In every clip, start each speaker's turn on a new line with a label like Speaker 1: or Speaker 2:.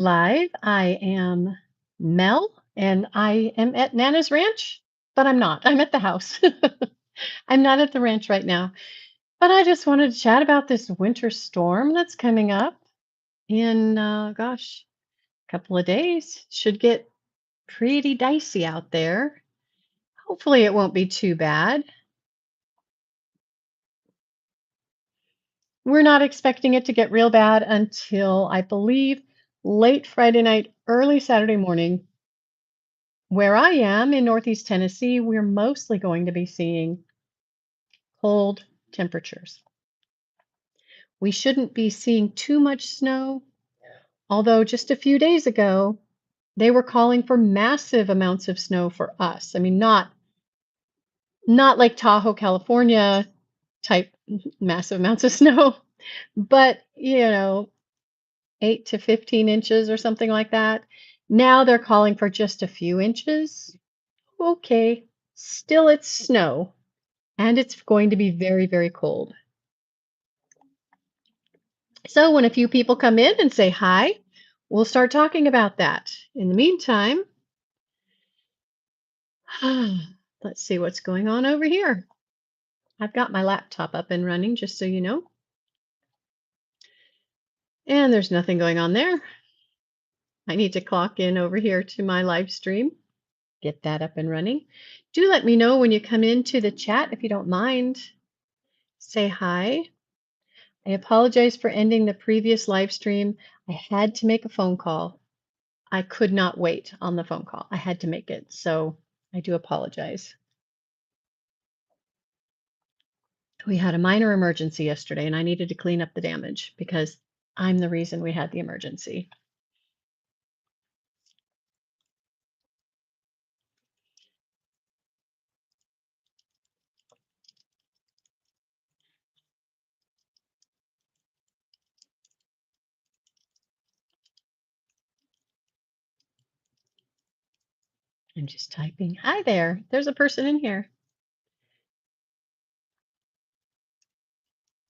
Speaker 1: Live. I am Mel, and I am at Nana's ranch, but I'm not. I'm at the house. I'm not at the ranch right now, but I just wanted to chat about this winter storm that's coming up in, a couple of days. Should get pretty dicey out there. Hopefully, it won't be too bad. We're not expecting it to get real bad until I believe late Friday night, early Saturday morning. Where I am in Northeast Tennessee, we're mostly going to be seeing cold temperatures. We shouldn't be seeing too much snow, although just a few days ago, they were calling for massive amounts of snow for us. I mean, not like Tahoe, California type massive amounts of snow, but 8 to 15 inches or something like that. Now they're calling for just a few inches. Okay, still it's snow, and it's going to be very, very cold. So when a few people come in and say hi, we'll start talking about that. In the meantime, let's see what's going on over here. I've got my laptop up and running, just so you know, and there's nothing going on there. I need to clock in over here to my live stream, get that up and running. Do let me know when you come into the chat if you don't mind. Say hi. I apologize for ending the previous live stream. I had to make a phone call. I could not wait on the phone call. I had to make it. So I do apologize. We had a minor emergency yesterday and I needed to clean up the damage because I'm the reason we had the emergency. I'm just typing. Hi there. There's a person in here.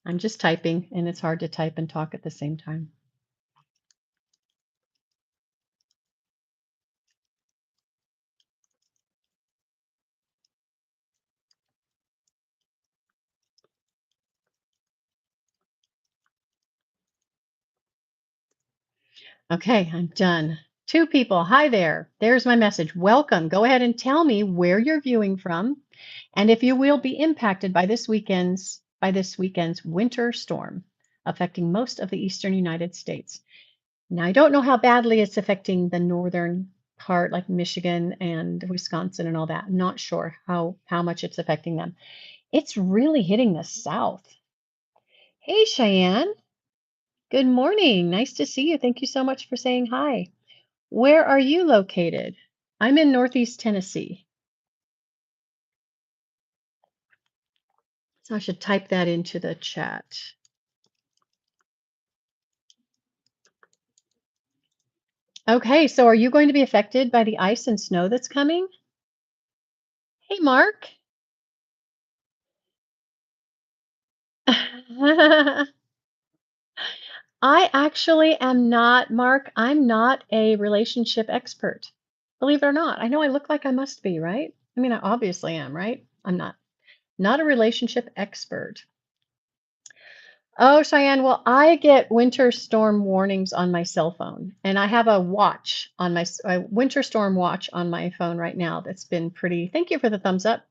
Speaker 1: I'm just typing and it's hard to type and talk at the same time. Okay, I'm done. Two people. Hi there. There's my message. Welcome. Go ahead and tell me where you're viewing from and if you will be impacted by this weekend's winter storm affecting most of the eastern United States. Now, I don't know how badly it's affecting the northern part, like Michigan and Wisconsin and all that. I'm not sure how much it's affecting them. It's really hitting the south. Hey, Cheyenne. Good morning. Nice to see you. Thank you so much for saying hi. Where are you located? I'm in Northeast Tennessee. So I should type that into the chat. Okay, so are you going to be affected by the ice and snow that's coming? Hey, Mark. I actually am not, Mark, I'm not a relationship expert. Believe it or not. I know I look like I must be, right? I mean, I obviously am, right? I'm not a relationship expert. Oh, Cheyenne, well, I get winter storm warnings on my cell phone, and I have a watch on a winter storm watch on my phone right now that's been pretty, thank you for the thumbs up,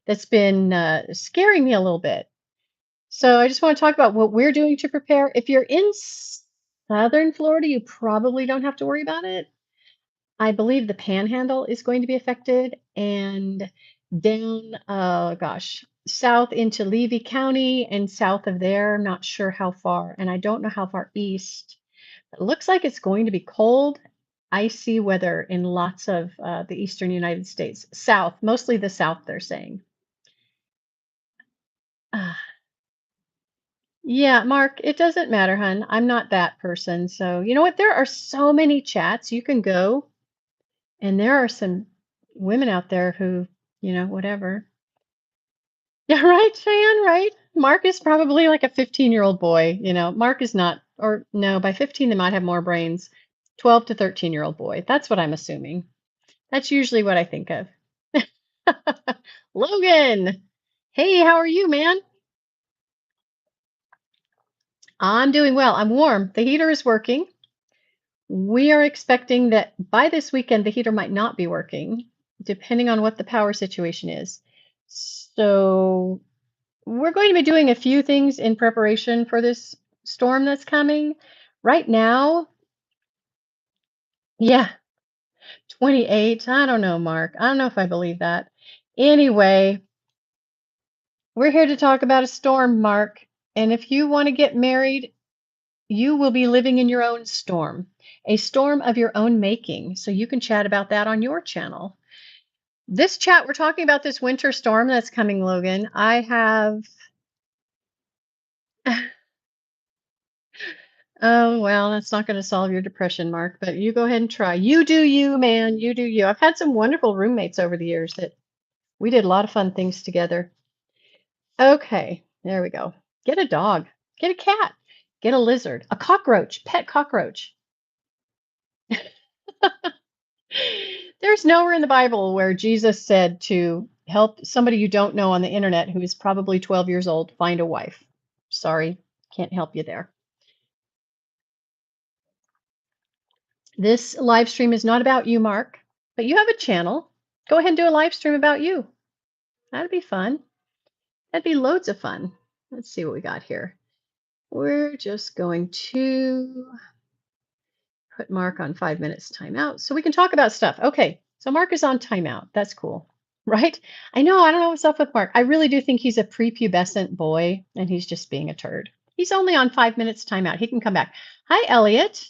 Speaker 1: that's been scaring me a little bit. So I just want to talk about what we're doing to prepare. If you're in southern Florida, you probably don't have to worry about it. I believe the Panhandle is going to be affected, and down, south into Levy County and south of there. I'm not sure how far, and I don't know how far east. It looks like it's going to be cold, icy weather in lots of the eastern United States. South, mostly the south, they're saying. Uh, yeah, Mark, it doesn't matter, hun. I'm not that person. So, you know what? There are so many chats you can go. And there are some women out there who, whatever. Yeah, right, Cheyenne, right? Mark is probably like a 15-year-old boy. Mark is not, or no, by 15, they might have more brains. 12 to 13-year-old boy. That's what I'm assuming. That's usually what I think of. Logan, hey, how are you, man? I'm doing well. I'm warm. The heater is working. We are expecting that by this weekend, the heater might not be working, depending on what the power situation is. So, we're going to be doing a few things in preparation for this storm that's coming. Right now, yeah, 28. I don't know, Mark. I don't know if I believe that. Anyway, we're here to talk about a storm, Mark. And if you want to get married, you will be living in your own storm, a storm of your own making. So you can chat about that on your channel. This chat, we're talking about this winter storm that's coming, Logan. I have, oh, well, that's not going to solve your depression, Mark, but you go ahead and try. You do you, man. You do you. I've had some wonderful roommates over the years that we did a lot of fun things together. Okay, there we go. Get a dog, get a cat, get a lizard, a cockroach, pet cockroach. There's nowhere in the Bible where Jesus said to help somebody you don't know on the internet who is probably 12 years old find a wife. Sorry, can't help you there. This live stream is not about you, Mark, but you have a channel. Go ahead and do a live stream about you. That'd be fun. That'd be loads of fun. Let's see what we got here. We're just going to put Mark on 5 minutes timeout so we can talk about stuff. Okay, so Mark is on timeout. That's cool, right? I know, I don't know what's up with Mark. I really do think he's a prepubescent boy and he's just being a turd. He's only on 5 minutes timeout. He can come back. Hi, Elliot.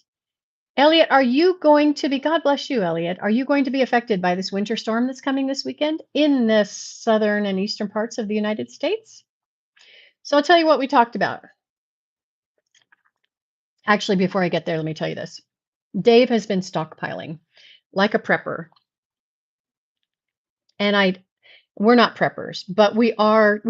Speaker 1: Elliot, are you going to be, God bless you, Elliot, are you going to be affected by this winter storm that's coming this weekend in the southern and eastern parts of the United States? So I'll tell you what we talked about. Actually, before I get there, let me tell you this. Dave has been stockpiling like a prepper. And we're not preppers, but we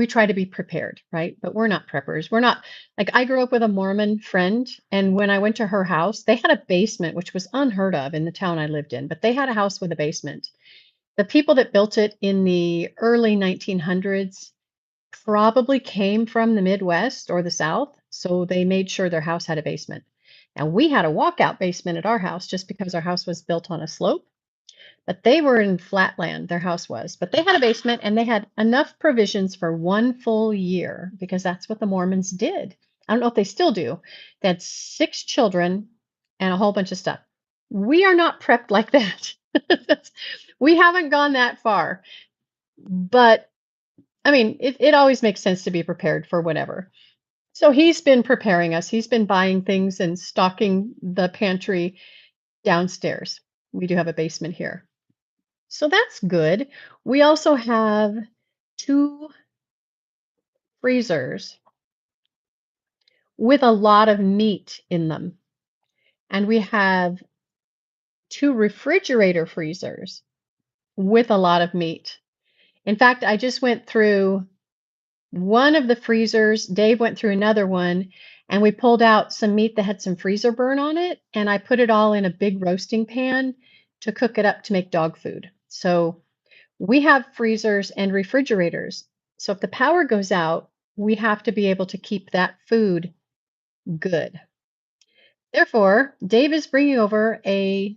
Speaker 1: try to be prepared, right? But we're not preppers. We're not like I grew up with a Mormon friend, and when I went to her house, they had a basement, which was unheard of in the town I lived in, but they had a house with a basement. The people that built it in the early 1900s probably came from the Midwest or the South, so they made sure their house had a basement. And we had a walkout basement at our house just because our house was built on a slope. But they were in flatland, their house was. But they had a basement and they had enough provisions for 1 full year because that's what the Mormons did. I don't know if they still do. They had 6 children and a whole bunch of stuff. We are not prepped like that. We haven't gone that far. But I mean, it always makes sense to be prepared for whatever. So he's been preparing us. He's been buying things and stocking the pantry downstairs. We do have a basement here. So that's good. We also have 2 freezers with a lot of meat in them. And we have 2 refrigerator freezers with a lot of meat. In fact, I just went through one of the freezers. Dave went through another one, and we pulled out some meat that had some freezer burn on it, and I put it all in a big roasting pan to cook it up to make dog food. So we have freezers and refrigerators. So if the power goes out, we have to be able to keep that food good. Therefore, Dave is bringing over a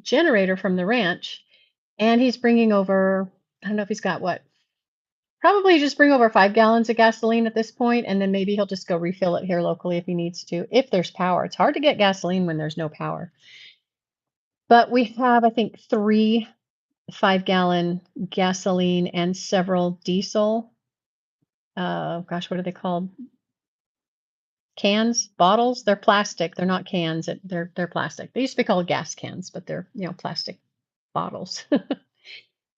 Speaker 1: generator from the ranch, and he's bringing over, I don't know if he's got what, probably just bring over 5 gallons of gasoline at this point, and then maybe he'll just go refill it here locally if he needs to, if there's power. It's hard to get gasoline when there's no power. But we have, I think, 3 5-gallon gasoline and several diesel. Gosh, what are they called? Cans, bottles. They're plastic. They're not cans. They're plastic. They used to be called gas cans, but they're plastic bottles.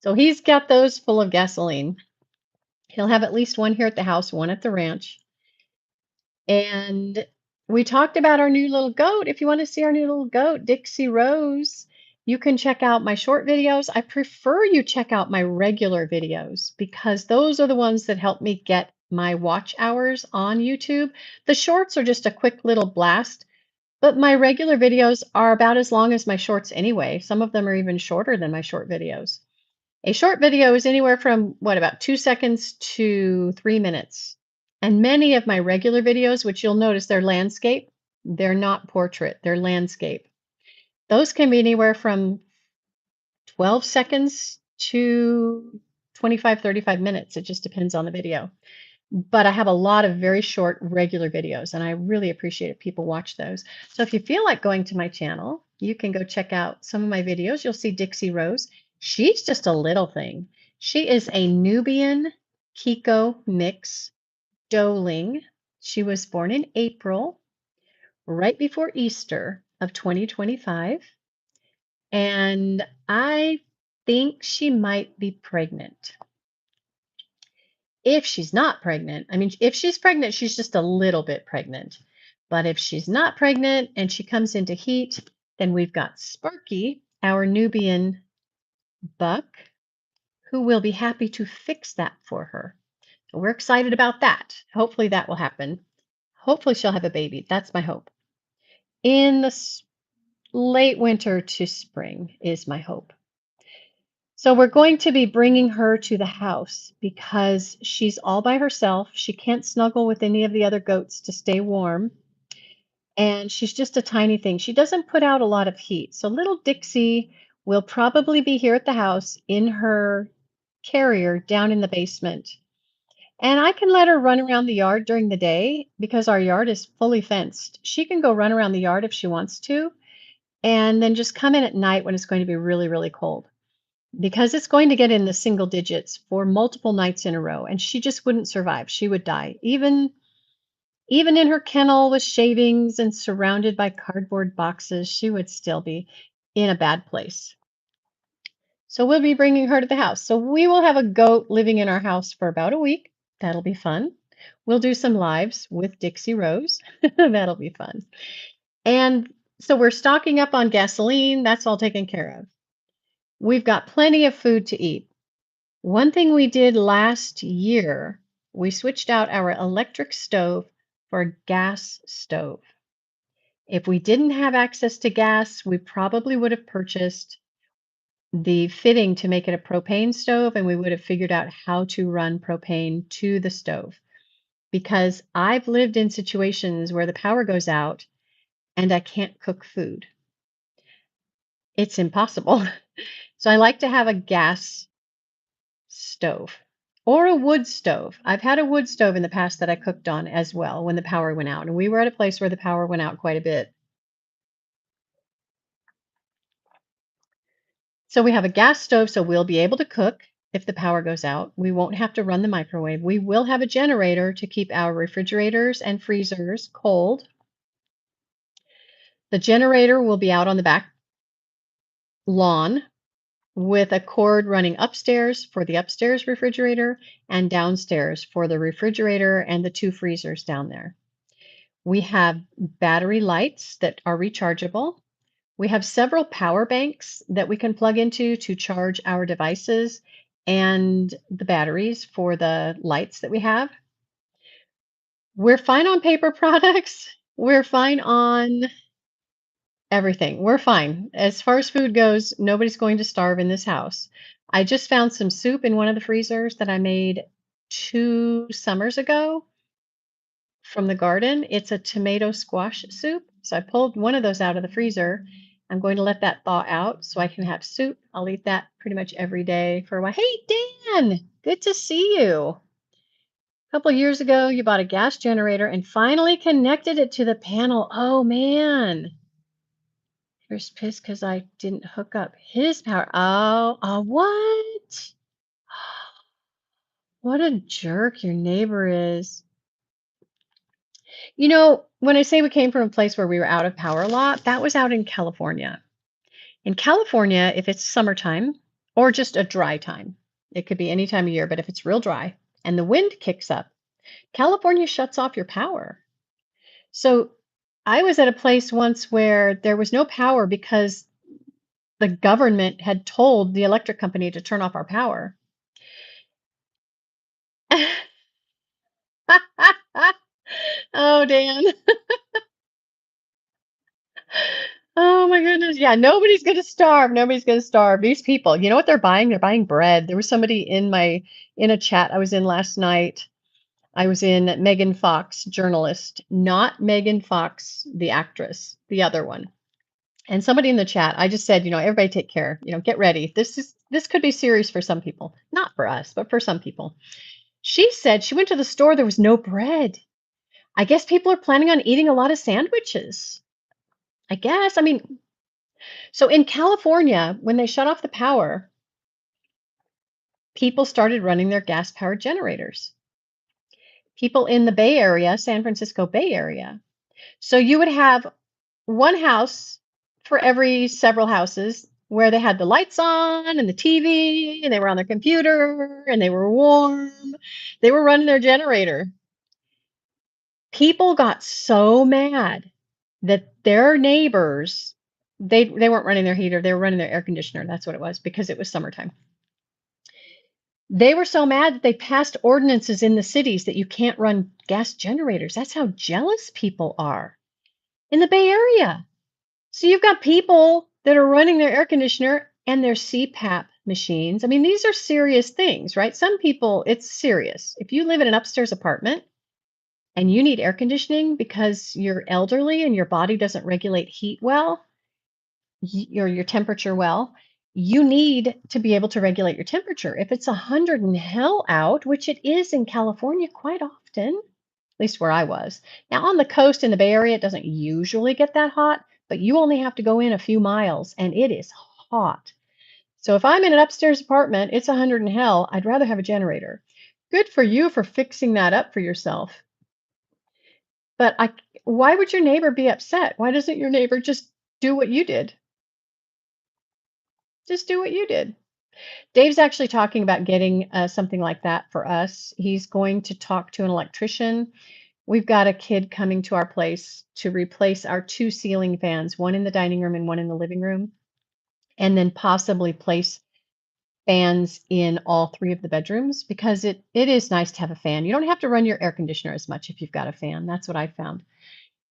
Speaker 1: So he's got those full of gasoline. He'll have at least one here at the house, one at the ranch. And we talked about our new little goat. If you want to see our new little goat, Dixie Rose, you can check out my short videos. I prefer you check out my regular videos because those are the ones that help me get my watch hours on YouTube. The shorts are just a quick little blast. But my regular videos are about as long as my shorts anyway. Some of them are even shorter than my short videos. A short video is anywhere from what, about 2 seconds to 3 minutes. And many of my regular videos, which you'll notice they're landscape, they're not portrait, they're landscape. Those can be anywhere from 12 seconds to 25, 35 minutes. It just depends on the video. But I have a lot of very short regular videos, and I really appreciate if people watch those. So if you feel like going to my channel, you can go check out some of my videos. You'll see Dixie Rose. She's just a little thing. She is a Nubian Kiko mix doeling. She was born in April, right before Easter of 2025. And I think she might be pregnant. If she's not pregnant, I mean, if she's pregnant, she's just a little bit pregnant. But if she's not pregnant and she comes into heat, then we've got Sparky, our Nubian buck, who will be happy to fix that for her. So we're excited about that. Hopefully that will happen. Hopefully she'll have a baby. That's my hope. In the late winter to spring is my hope. So we're going to be bringing her to the house because she's all by herself. She can't snuggle with any of the other goats to stay warm. And she's just a tiny thing. She doesn't put out a lot of heat. So little Dixie will probably be here at the house in her carrier down in the basement. And I can let her run around the yard during the day because our yard is fully fenced. She can go run around the yard if she wants to, and then just come in at night when it's going to be really, really cold. Because it's going to get in the single digits for multiple nights in a row, and she just wouldn't survive. She would die. Even in her kennel with shavings and surrounded by cardboard boxes, she would still be in a bad place. So we'll be bringing her to the house. So we will have a goat living in our house for about a week. That'll be fun. We'll do some lives with Dixie Rose. That'll be fun. And so we're stocking up on gasoline. That's all taken care of. We've got plenty of food to eat. One thing we did last year, we switched out our electric stove for a gas stove. If we didn't have access to gas, we probably would have purchased the fitting to make it a propane stove, and we would have figured out how to run propane to the stove. Because I've lived in situations where the power goes out and I can't cook food. It's impossible. So I like to have a gas stove or a wood stove. I've had a wood stove in the past that I cooked on as well when the power went out. And we were at a place where the power went out quite a bit. So we have a gas stove, so we'll be able to cook if the power goes out. We won't have to run the microwave. We will have a generator to keep our refrigerators and freezers cold. The generator will be out on the back lawn with a cord running upstairs for the upstairs refrigerator and downstairs for the refrigerator and the two freezers down there. We have battery lights that are rechargeable. We have several power banks that we can plug into to charge our devices and the batteries for the lights that we have. We're fine on paper products. We're fine on everything. We're fine. As far as food goes, nobody's going to starve in this house. I just found some soup in one of the freezers that I made 2 summers ago from the garden. It's a tomato squash soup. So I pulled one of those out of the freezer. I'm going to let that thaw out so I can have soup. I'll eat that pretty much every day for a while. Hey, Dan, good to see you. A couple of years ago, you bought a gas generator and finally connected it to the panel. Oh, man. Here's pissed because I didn't hook up his power. Oh, what? What a jerk your neighbor is. You know, when I say we came from a place where we were out of power a lot, that was out in California. In California, if it's summertime or just a dry time, it could be any time of year, but if it's real dry and the wind kicks up, California shuts off your power. So I was at a place once where there was no power because the government had told the electric company to turn off our power. Oh, Dan. Oh my goodness. Yeah, nobody's gonna starve. Nobody's gonna starve. These people, you know what they're buying? They're buying bread. There was somebody in a chat I was in last night. I was in Megan Fox, journalist, not Megan Fox, the actress, the other one. And somebody in the chat, I just said, everybody take care, get ready. This could be serious for some people. Not for us, but for some people. She said she went to the store, there was no bread. I guess people are planning on eating a lot of sandwiches. I guess. I mean, so in California, when they shut off the power, people started running their gas powered generators. People in the Bay Area, San Francisco Bay Area. So you would have one house for every several houses where they had the lights on and the TV and they were on their computer and they were warm. They were running their generator. People got so mad that their neighbors, they weren't running their heater, they were running their air conditioner. That's what it was, because it was summertime. They were so mad that they passed ordinances in the cities that you can't run gas generators. That's how jealous people are in the Bay Area. So you've got people that are running their air conditioner and their CPAP machines. I mean, these are serious things, right? Some people, it's serious. If you live in an upstairs apartment and you need air conditioning because you're elderly and your body doesn't regulate heat well, or your temperature well, you need to be able to regulate your temperature. If it's 100 and hell out, which it is in California quite often, at least where I was. Now, on the coast in the Bay Area, it doesn't usually get that hot, but you only have to go in a few miles and it is hot. So if I'm in an upstairs apartment, it's 100 and hell, I'd rather have a generator. Good for you for fixing that up for yourself. But why would your neighbor be upset? Why doesn't your neighbor just do what you did? Just do what you did. Dave's actually talking about getting something like that for us. He's going to talk to an electrician. We've got a kid coming to our place to replace our two ceiling fans, one in the dining room and one in the living room, and then possibly place fans in all three of the bedrooms, because it is nice to have a fan. You don't have to run your air conditioner as much if you've got a fan. That's what I found.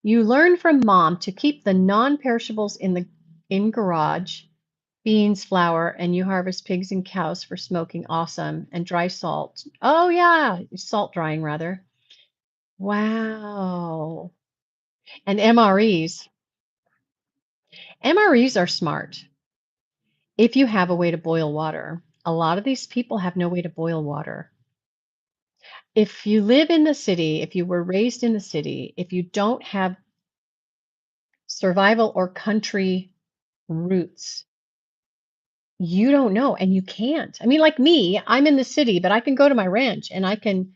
Speaker 1: You learn from mom to keep the non-perishables in garage, beans, flour, and you harvest pigs and cows for smoking. Awesome. And dry salt. Oh yeah, salt drying rather. Wow. And MREs. MREs are smart if you have a way to boil water. A lot of these people have no way to boil water. If you live in the city, if you were raised in the city, if you don't have survival or country roots, you don't know, and you can't. I mean, like me, I'm in the city, but I can go to my ranch and I can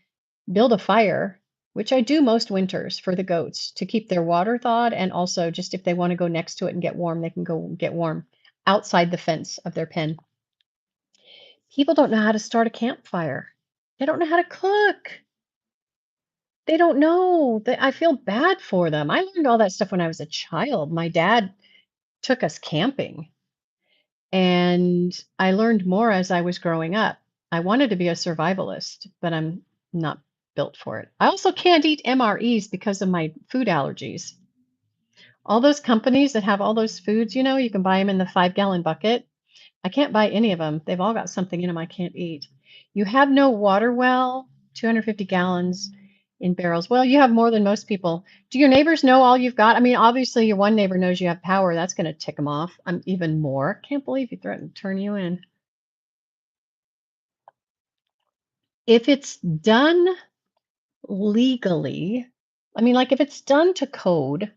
Speaker 1: build a fire, which I do most winters for the goats to keep their water thawed. And also, just if they want to go next to it and get warm, they can go get warm outside the fence of their pen. People don't know how to start a campfire. They don't know how to cook. They don't know. I feel bad for them. I learned all that stuff when I was a child. My dad took us camping, and I learned more as I was growing up. I wanted to be a survivalist, but I'm not built for it. I also can't eat MREs because of my food allergies. All those companies that have all those foods, you can buy them in the 5-gallon bucket. I can't buy any of them. They've all got something in them I can't eat. You have no water well, 250 gallons in barrels. Well, you have more than most people. Do your neighbors know all you've got? I mean, obviously, your one neighbor knows you have power. That's going to tick them off. I'm even more. Can't believe he threatened to turn you in. If it's done legally, I mean, like if it's done to code,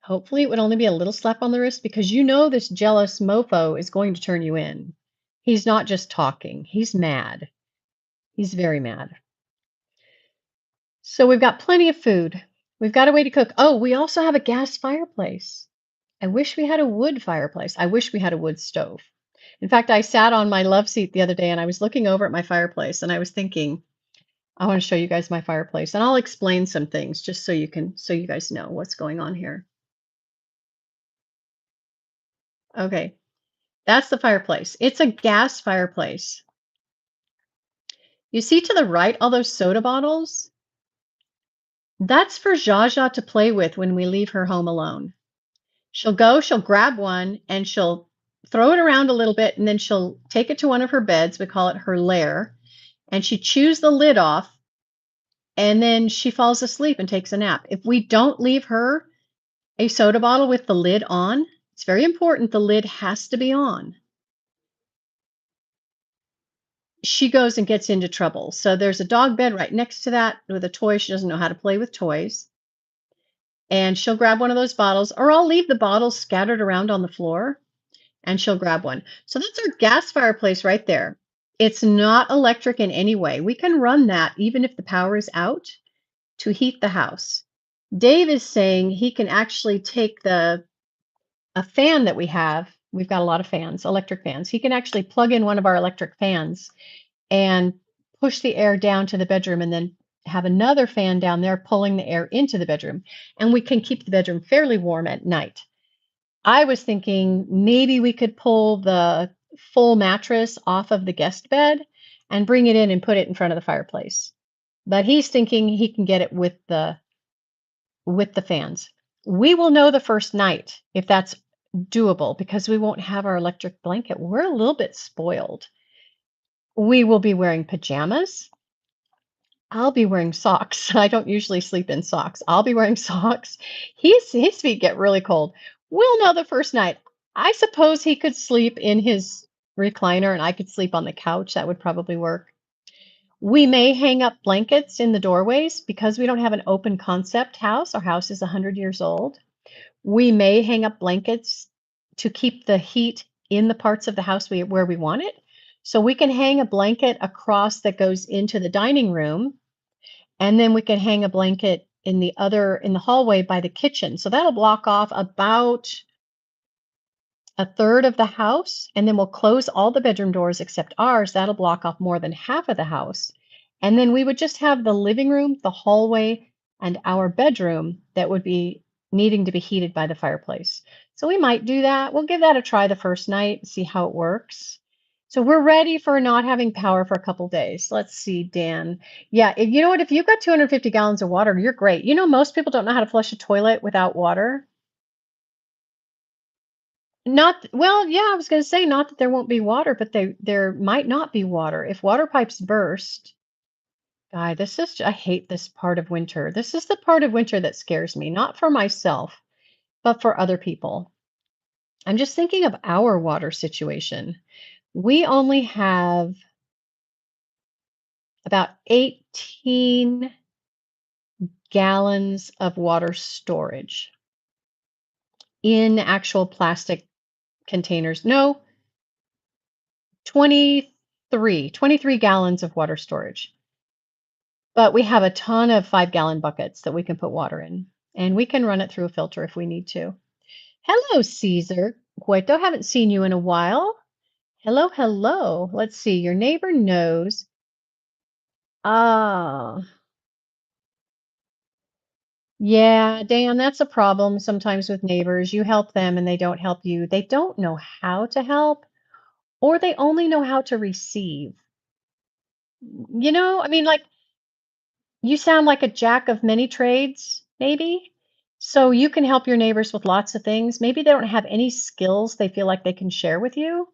Speaker 1: hopefully it would only be a little slap on the wrist, because this jealous mofo is going to turn you in. He's not just talking, he's mad. He's very mad. So we've got plenty of food. We've got a way to cook. Oh, we also have a gas fireplace. I wish we had a wood fireplace. I wish we had a wood stove. In fact, I sat on my love seat the other day and I was looking over at my fireplace and I was thinking, I want to show you guys my fireplace, and I'll explain some things just so you guys know what's going on here. Okay. That's the fireplace. It's a gas fireplace. You see to the right all those soda bottles? That's for Jaja to play with when we leave her home alone. She'll go, she'll grab one, and she'll throw it around a little bit, and then she'll take it to one of her beds. We call it her lair, and she chews the lid off, and then she falls asleep and takes a nap. If we don't leave her a soda bottle with the lid on, it's very important the lid has to be on. She goes and gets into trouble. So there's a dog bed right next to that with a toy. She doesn't know how to play with toys. And she'll grab one of those bottles, or I'll leave the bottles scattered around on the floor and she'll grab one. So that's our gas fireplace right there. It's not electric in any way. We can run that even if the power is out to heat the house. Dave is saying he can actually take a fan that we have. We've got a lot of fans, electric fans. He can actually plug in one of our electric fans and push the air down to the bedroom and then have another fan down there pulling the air into the bedroom. And we can keep the bedroom fairly warm at night. I was thinking maybe we could pull the full mattress off of the guest bed and bring it in and put it in front of the fireplace. But he's thinking he can get it with the fans. We will know the first night if that's doable because we won't have our electric blanket. We're a little bit spoiled. We will be wearing pajamas. I'll be wearing socks. I don't usually sleep in socks. I'll be wearing socks. His feet get really cold. We'll know the first night. I suppose he could sleep in his recliner and I could sleep on the couch. That would probably work. We may hang up blankets in the doorways because we don't have an open concept house. Our house is 100 years old. We may hang up blankets to keep the heat in the parts of the house where we want it. So we can hang a blanket across that goes into the dining room, and then we can hang a blanket in the hallway by the kitchen. So that'll block off about a third of the house, and then we'll close all the bedroom doors except ours. That'll block off more than half of the house. And then we would just have the living room, the hallway, and our bedroom that would be needing to be heated by the fireplace. So we might do that. We'll give that a try the first night and see how it works. So we're ready for not having power for a couple days. Let's see, Dan. Yeah, you know what? If you've got 250 gallons of water, you're great. You know, most people don't know how to flush a toilet without water. Not well, yeah, I was gonna say not that there won't be water, but there might not be water. If water pipes burst, this is I hate this part of winter. This is the part of winter that scares me, not for myself, but for other people. I'm just thinking of our water situation. We only have about 18 gallons of water storage in actual plastic containers. No, 23 gallons of water storage. But we have a ton of 5-gallon buckets that we can put water in, and we can run it through a filter if we need to. Hello, Caesar. Cueto, haven't seen you in a while. Hello, hello. Let's see. Your neighbor knows. Ah, yeah, Dan, that's a problem sometimes with neighbors. You help them and they don't help you. They don't know how to help, or they only know how to receive. I mean, like, you sound like a jack of many trades, maybe. So you can help your neighbors with lots of things. Maybe they don't have any skills they feel like they can share with you,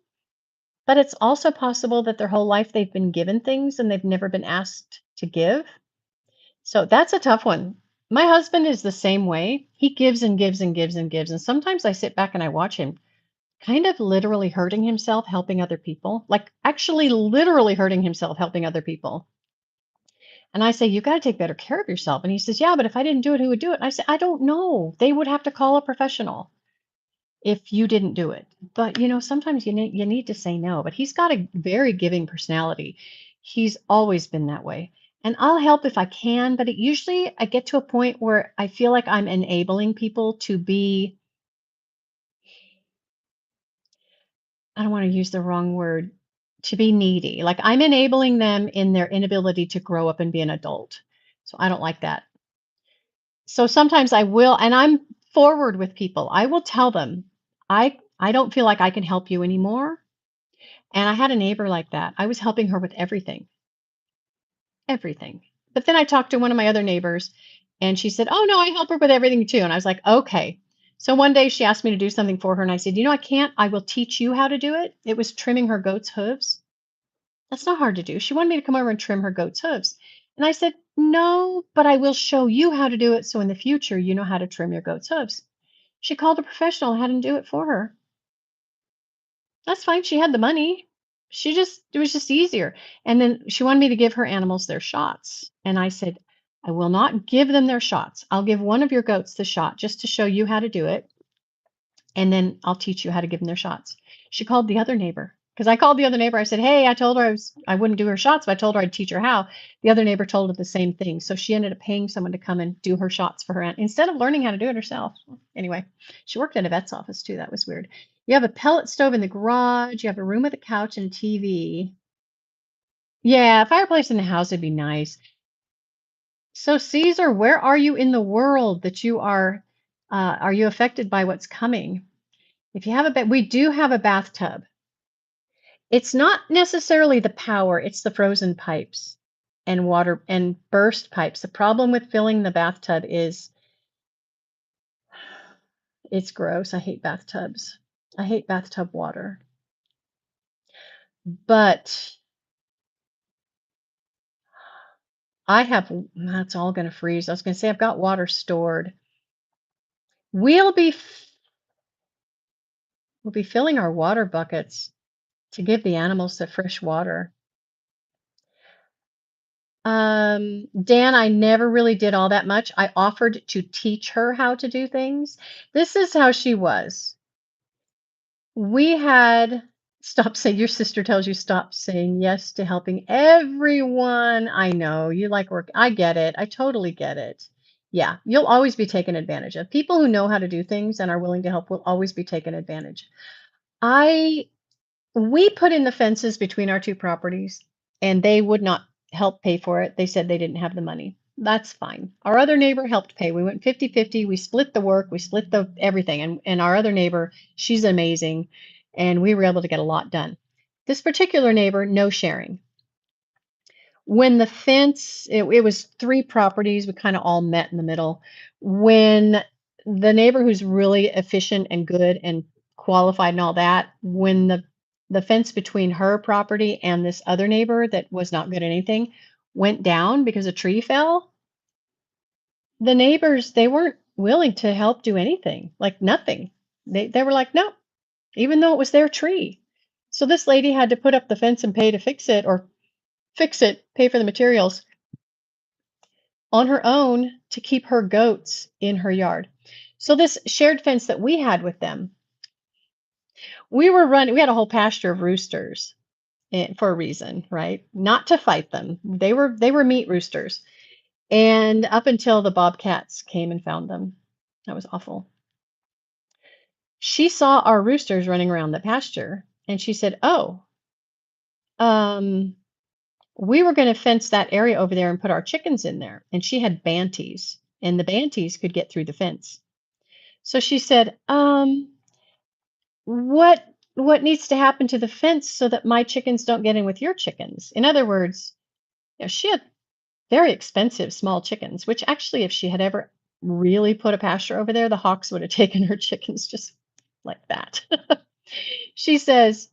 Speaker 1: but it's also possible that their whole life they've been given things and they've never been asked to give. So that's a tough one. My husband is the same way. He gives and gives and gives and gives. And sometimes I sit back and I watch him kind of literally hurting himself, helping other people, like actually literally hurting himself, helping other people. And I say, "You gotta take better care of yourself." And he says, "Yeah, but if I didn't do it, who would do it?" And I say, "I don't know. They would have to call a professional if you didn't do it." But, sometimes you need to say no. But he's got a very giving personality. He's always been that way. And I'll help if I can, but usually I get to a point where I feel like I'm enabling people to be, I don't want to use the wrong word, to be needy. Like I'm enabling them in their inability to grow up and be an adult. So I don't like that. So sometimes I will, and I'm forward with people. I will tell them, I don't feel like I can help you anymore. And I had a neighbor like that. I was helping her with everything, everything. But then I talked to one of my other neighbors And she said, "Oh, no, I help her with everything too." And I was like, "Okay." So one day she asked me to do something for her, and I said, "You know, I can't. I will teach you how to do it." It was trimming her goat's hooves. That's not hard to do. She wanted me to come over and trim her goat's hooves. And I said, "No, but I will show you how to do it so in the future you know how to trim your goat's hooves." She called a professional and had him do it for her. That's fine. She had the money. It was just easier. And then she wanted me to give her animals their shots. And I said, "I will not give them their shots. I'll give one of your goats the shot just to show you how to do it. And then I'll teach you how to give them their shots." She called the other neighbor because I called the other neighbor. I said, "Hey, I told her I wouldn't do her shots, but I told her I'd teach her how." The other neighbor told her the same thing. So she ended up paying someone to come and do her shots for her aunt instead of learning how to do it herself. Anyway, she worked in a vet's office too. That was weird. You have a pellet stove in the garage. You have a room with a couch and TV. Yeah, fireplace in the house would be nice. So Caesar, where are you in the world that you are you affected by what's coming? If you have we do have a bathtub. It's not necessarily the power, it's the frozen pipes and water and burst pipes. The problem with filling the bathtub is it's gross. I hate bathtubs. I hate bathtub water. But that's all going to freeze. I was going to say I've got water stored. We'll be we'll be filling our water buckets to give the animals the fresh water. Dan, I never really did all that much. I offered to teach her how to do things. This is how she was. We had stop saying your sister tells you stop saying yes to helping everyone. I know you like work. I get it. I totally get it. Yeah, you'll always be taken advantage of. People who know how to do things and are willing to help will always be taken advantage. I We put in the fences between our two properties, and they would not help pay for it. They said they didn't have the money. That's fine. Our other neighbor helped pay. We went 50-50. We split the work, we split the everything. And our other neighbor, she's amazing, and we were able to get a lot done. This particular neighbor, no sharing. When the fence, it was three properties, we kind of all met in the middle. When the neighbor who's really efficient and good and qualified and all that, when the fence between her property and this other neighbor that was not good at anything went down because a tree fell, the neighbors, they weren't willing to help do anything, like nothing. They were like, "No," even though it was their tree. So this lady had to put up the fence and pay to fix it, or fix it, pay for the materials on her own to keep her goats in her yard. So this shared fence that we had with them, we had a whole pasture of roosters for a reason, right? Not to fight them. They were meat roosters. And up until the bobcats came and found them. That was awful. She saw our roosters running around the pasture and she said, "Oh, um, we were going to fence that area over there and put our chickens in there." And she had banties, and the banties could get through the fence. So she said, what needs to happen to the fence so that my chickens don't get in with your chickens?" In other words, she had very expensive small chickens, which actually, if she had ever really put a pasture over there, the hawks would have taken her chickens just like that. She says,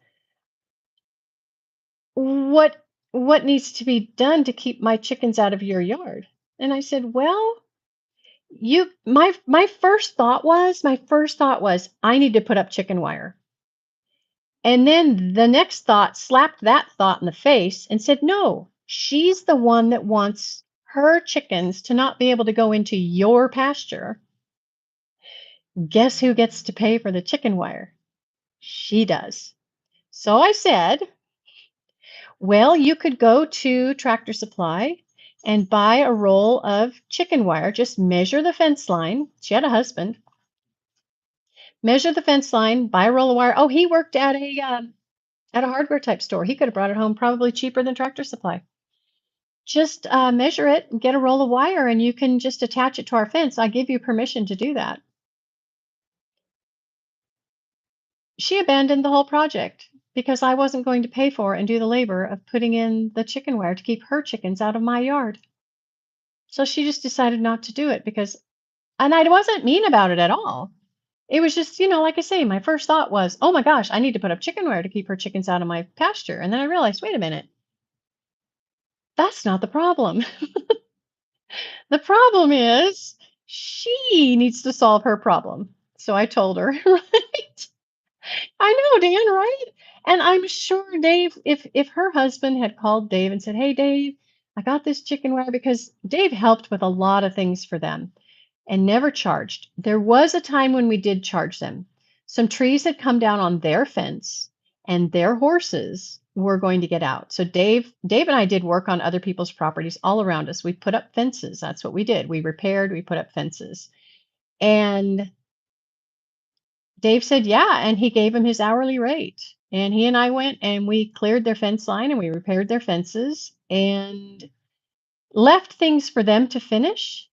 Speaker 1: what needs to be done to keep my chickens out of your yard?" And I said, "Well, my first thought was I need to put up chicken wire." And then the next thought slapped that thought in the face and said, "No, she's the one that wants her chickens to not be able to go into your pasture. Guess who gets to pay for the chicken wire? She does." So I said, "Well, you could go to Tractor Supply and buy a roll of chicken wire. Just measure the fence line." She had a husband. "Measure the fence line, buy a roll of wire." Oh, he worked at a hardware type store. He could have brought it home probably cheaper than Tractor Supply. "Just measure it and get a roll of wire, and you can just attach it to our fence. I give you permission to do that." She abandoned the whole project because I wasn't going to pay for and do the labor of putting in the chicken wire to keep her chickens out of my yard. So she just decided not to do it because and I wasn't mean about it at all. It was just, like I say, my first thought was, "Oh my gosh, I need to put up chicken wire to keep her chickens out of my pasture." And then I realized, wait a minute, that's not the problem. The problem is she needs to solve her problem. So I told her, right? I know, Dan, right? And I'm sure Dave, if her husband had called Dave and said, "Hey, Dave, I got this chicken wire," because Dave helped with a lot of things for them and never charged. There was a time when we did charge them. Some trees had come down on their fence and their horses were going to get out. So Dave and I did work on other people's properties all around us. We put up fences. That's what we did. We repaired, we put up fences. And Dave said, "Yeah," and he gave him his hourly rate. And he and I went and we cleared their fence line and we repaired their fences and left things for them to finish.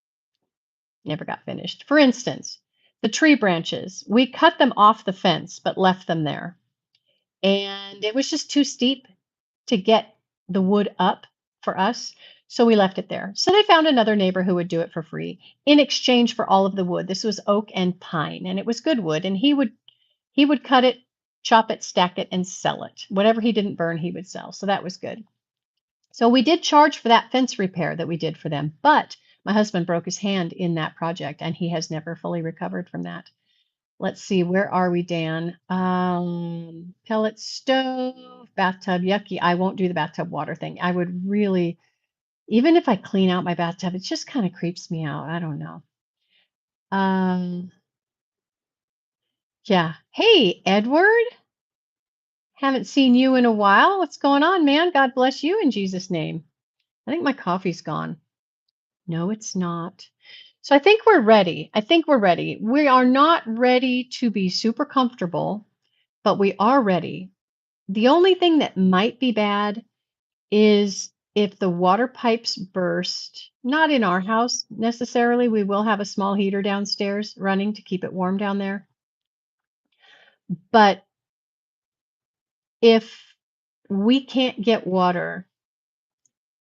Speaker 1: Never got finished. For instance, the tree branches, we cut them off the fence but left them there. And it was just too steep to get the wood up for us. So we left it there. So they found another neighbor who would do it for free in exchange for all of the wood. This was oak and pine, and it was good wood. And he would cut it, chop it, stack it, and sell it. Whatever he didn't burn, he would sell. So that was good. So we did charge for that fence repair that we did for them, but my husband broke his hand in that project and he has never fully recovered from that. Let's see, where are we, Dan? Pellet stove, bathtub, yucky. I won't do the bathtub water thing. I would really, even if I clean out my bathtub, it just kind of creeps me out. I don't know. Um, yeah. Hey, Edward, haven't seen you in a while. What's going on, man? God bless you in Jesus' name. I think my coffee's gone. No, it's not. So I think we're ready. I think we're ready. We are not ready to be super comfortable, but we are ready. The only thing that might be bad is if the water pipes burst, not in our house necessarily. We will have a small heater downstairs running to keep it warm down there. But if we can't get water,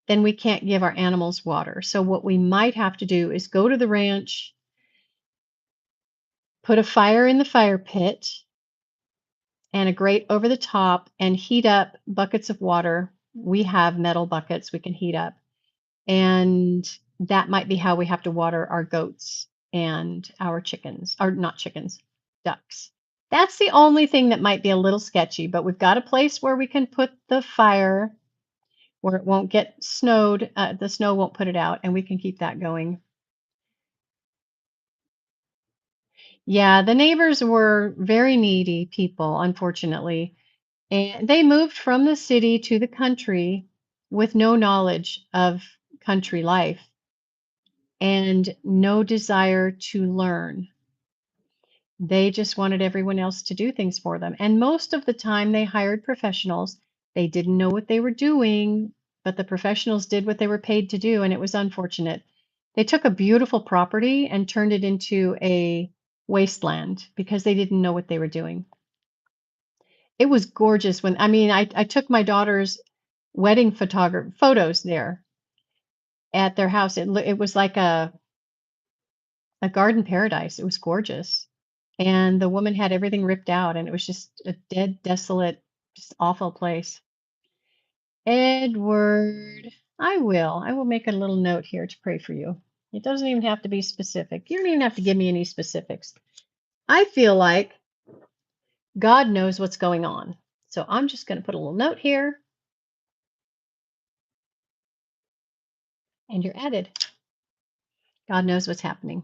Speaker 1: then we can't give our animals water. So what we might have to do is go to the ranch, put a fire in the fire pit and a grate over the top and heat up buckets of water. We have metal buckets we can heat up. And that might be how we have to water our goats and our chickens, or not chickens, ducks. That's the only thing that might be a little sketchy, but we've got a place where we can put the fire where it won't get snowed. The snow won't put it out, and we can keep that going. Yeah, the neighbors were very needy people, unfortunately. And they moved from the city to the country with no knowledge of country life and no desire to learn. They just wanted everyone else to do things for them. And most of the time, they hired professionals. They didn't know what they were doing, but the professionals did what they were paid to do, and it was unfortunate. They took a beautiful property and turned it into a wasteland because they didn't know what they were doing. It was gorgeous when I mean, I took my daughter's wedding photos there at their house. It was like a garden paradise. It was gorgeous. And the woman had everything ripped out and it was just a dead, desolate, just awful place. Edward, I will. I will make a little note here to pray for you. It doesn't even have to be specific. You don't even have to give me any specifics. I feel like God knows what's going on. So I'm just going to put a little note here and you're added. God knows what's happening.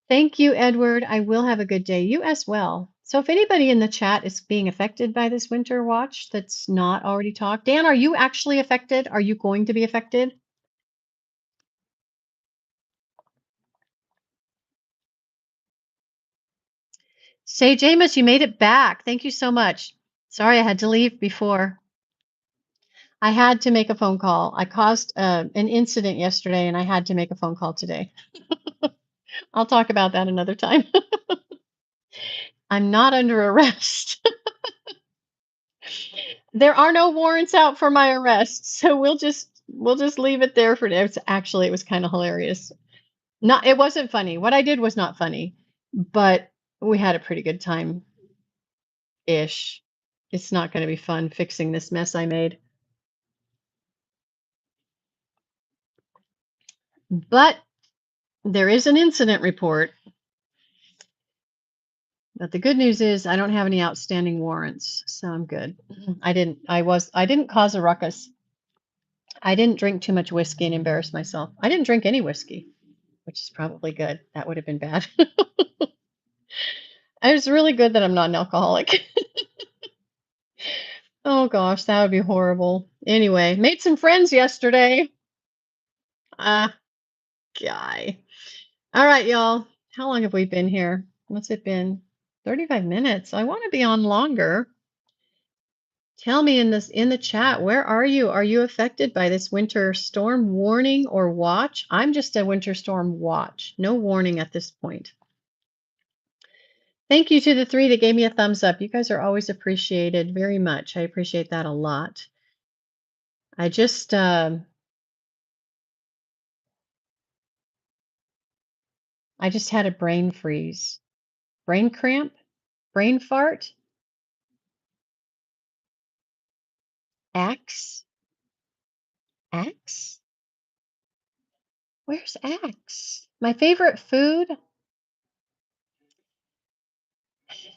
Speaker 1: Thank you, Edward. I will have a good day. You as well. So if anybody in the chat is being affected by this winter watch that's not already talked, Dan, are you actually affected? Are you going to be affected? Say, Jameis, you made it back. Thank you so much. Sorry I had to leave before. I had to make a phone call. I caused an incident yesterday and I had to make a phone call today. I'll talk about that another time. I'm not under arrest. There are no warrants out for my arrest, so we'll just we'll just leave it there for now. It was kind of hilarious. Not it wasn't funny. What I did was not funny, but we had a pretty good time ish. It's not going to be fun fixing this mess I made. But there is an incident report. But the good news is I don't have any outstanding warrants, so I'm good. I didn't cause a ruckus. I didn't drink too much whiskey and embarrass myself. I didn't drink any whiskey, which is probably good. That would have been bad. It was really good that I'm not an alcoholic. Oh gosh, that would be horrible. Anyway, made some friends yesterday. Ah, guy. All right, y'all. How long have we been here? What's it been? 35 minutes. I want to be on longer. Tell me in the chat, where are you? Are you affected by this winter storm warning or watch? I'm just a winter storm watch. No warning at this point. Thank you to the 3 that gave me a thumbs up. You guys are always appreciated very much. I appreciate that a lot. I just had a brain freeze. Brain cramp? Brain fart? Axe? Axe? Where's Axe? My favorite food?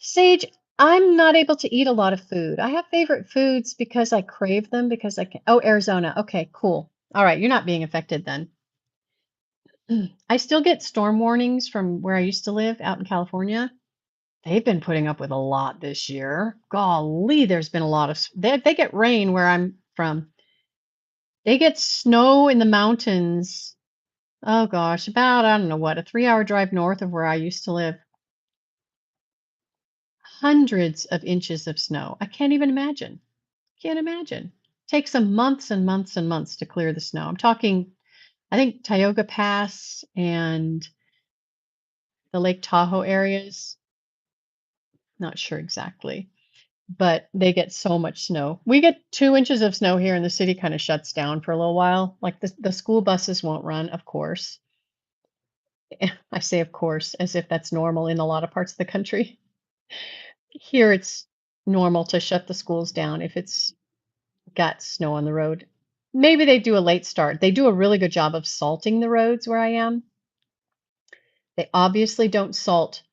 Speaker 1: Sage, I'm not able to eat a lot of food. I have favorite foods because I crave them because I can. Oh, Arizona. Okay, cool. All right, you're not being affected then. I still get storm warnings from where I used to live out in California. They've been putting up with a lot this year. Golly, there's been a lot of they get rain where I'm from. They get snow in the mountains. Oh gosh, about I don't know what, a 3-hour drive north of where I used to live. Hundreds of inches of snow. I can't even imagine. Can't imagine. Takes them months and months and months to clear the snow. I'm talking, I think Tioga Pass and the Lake Tahoe areas. Not sure exactly, but they get so much snow. We get 2 inches of snow here, and the city kind of shuts down for a little while. Like the school buses won't run, of course. I say of course as if that's normal in a lot of parts of the country. Here it's normal to shut the schools down if it's got snow on the road. Maybe they do a late start. They do a really good job of salting the roads where I am. They obviously don't salt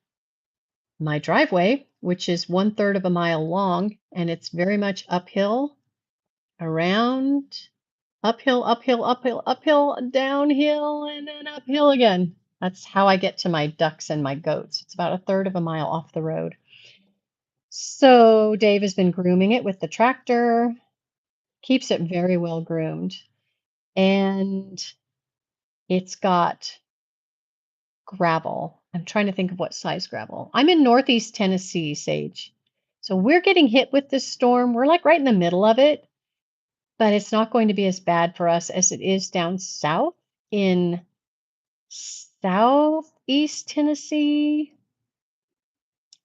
Speaker 1: my driveway, which is 1/3 of a mile long, and it's very much uphill, around, uphill, uphill, uphill, uphill, downhill, and then uphill again. That's how I get to my ducks and my goats. It's about 1/3 of a mile off the road. So Dave has been grooming it with the tractor, keeps it very well groomed, and it's got gravel. I'm trying to think of what size gravel. I'm in Northeast Tennessee, Sage. So we're getting hit with this storm. We're like right in the middle of it, but it's not going to be as bad for us as it is down south in Southeast Tennessee.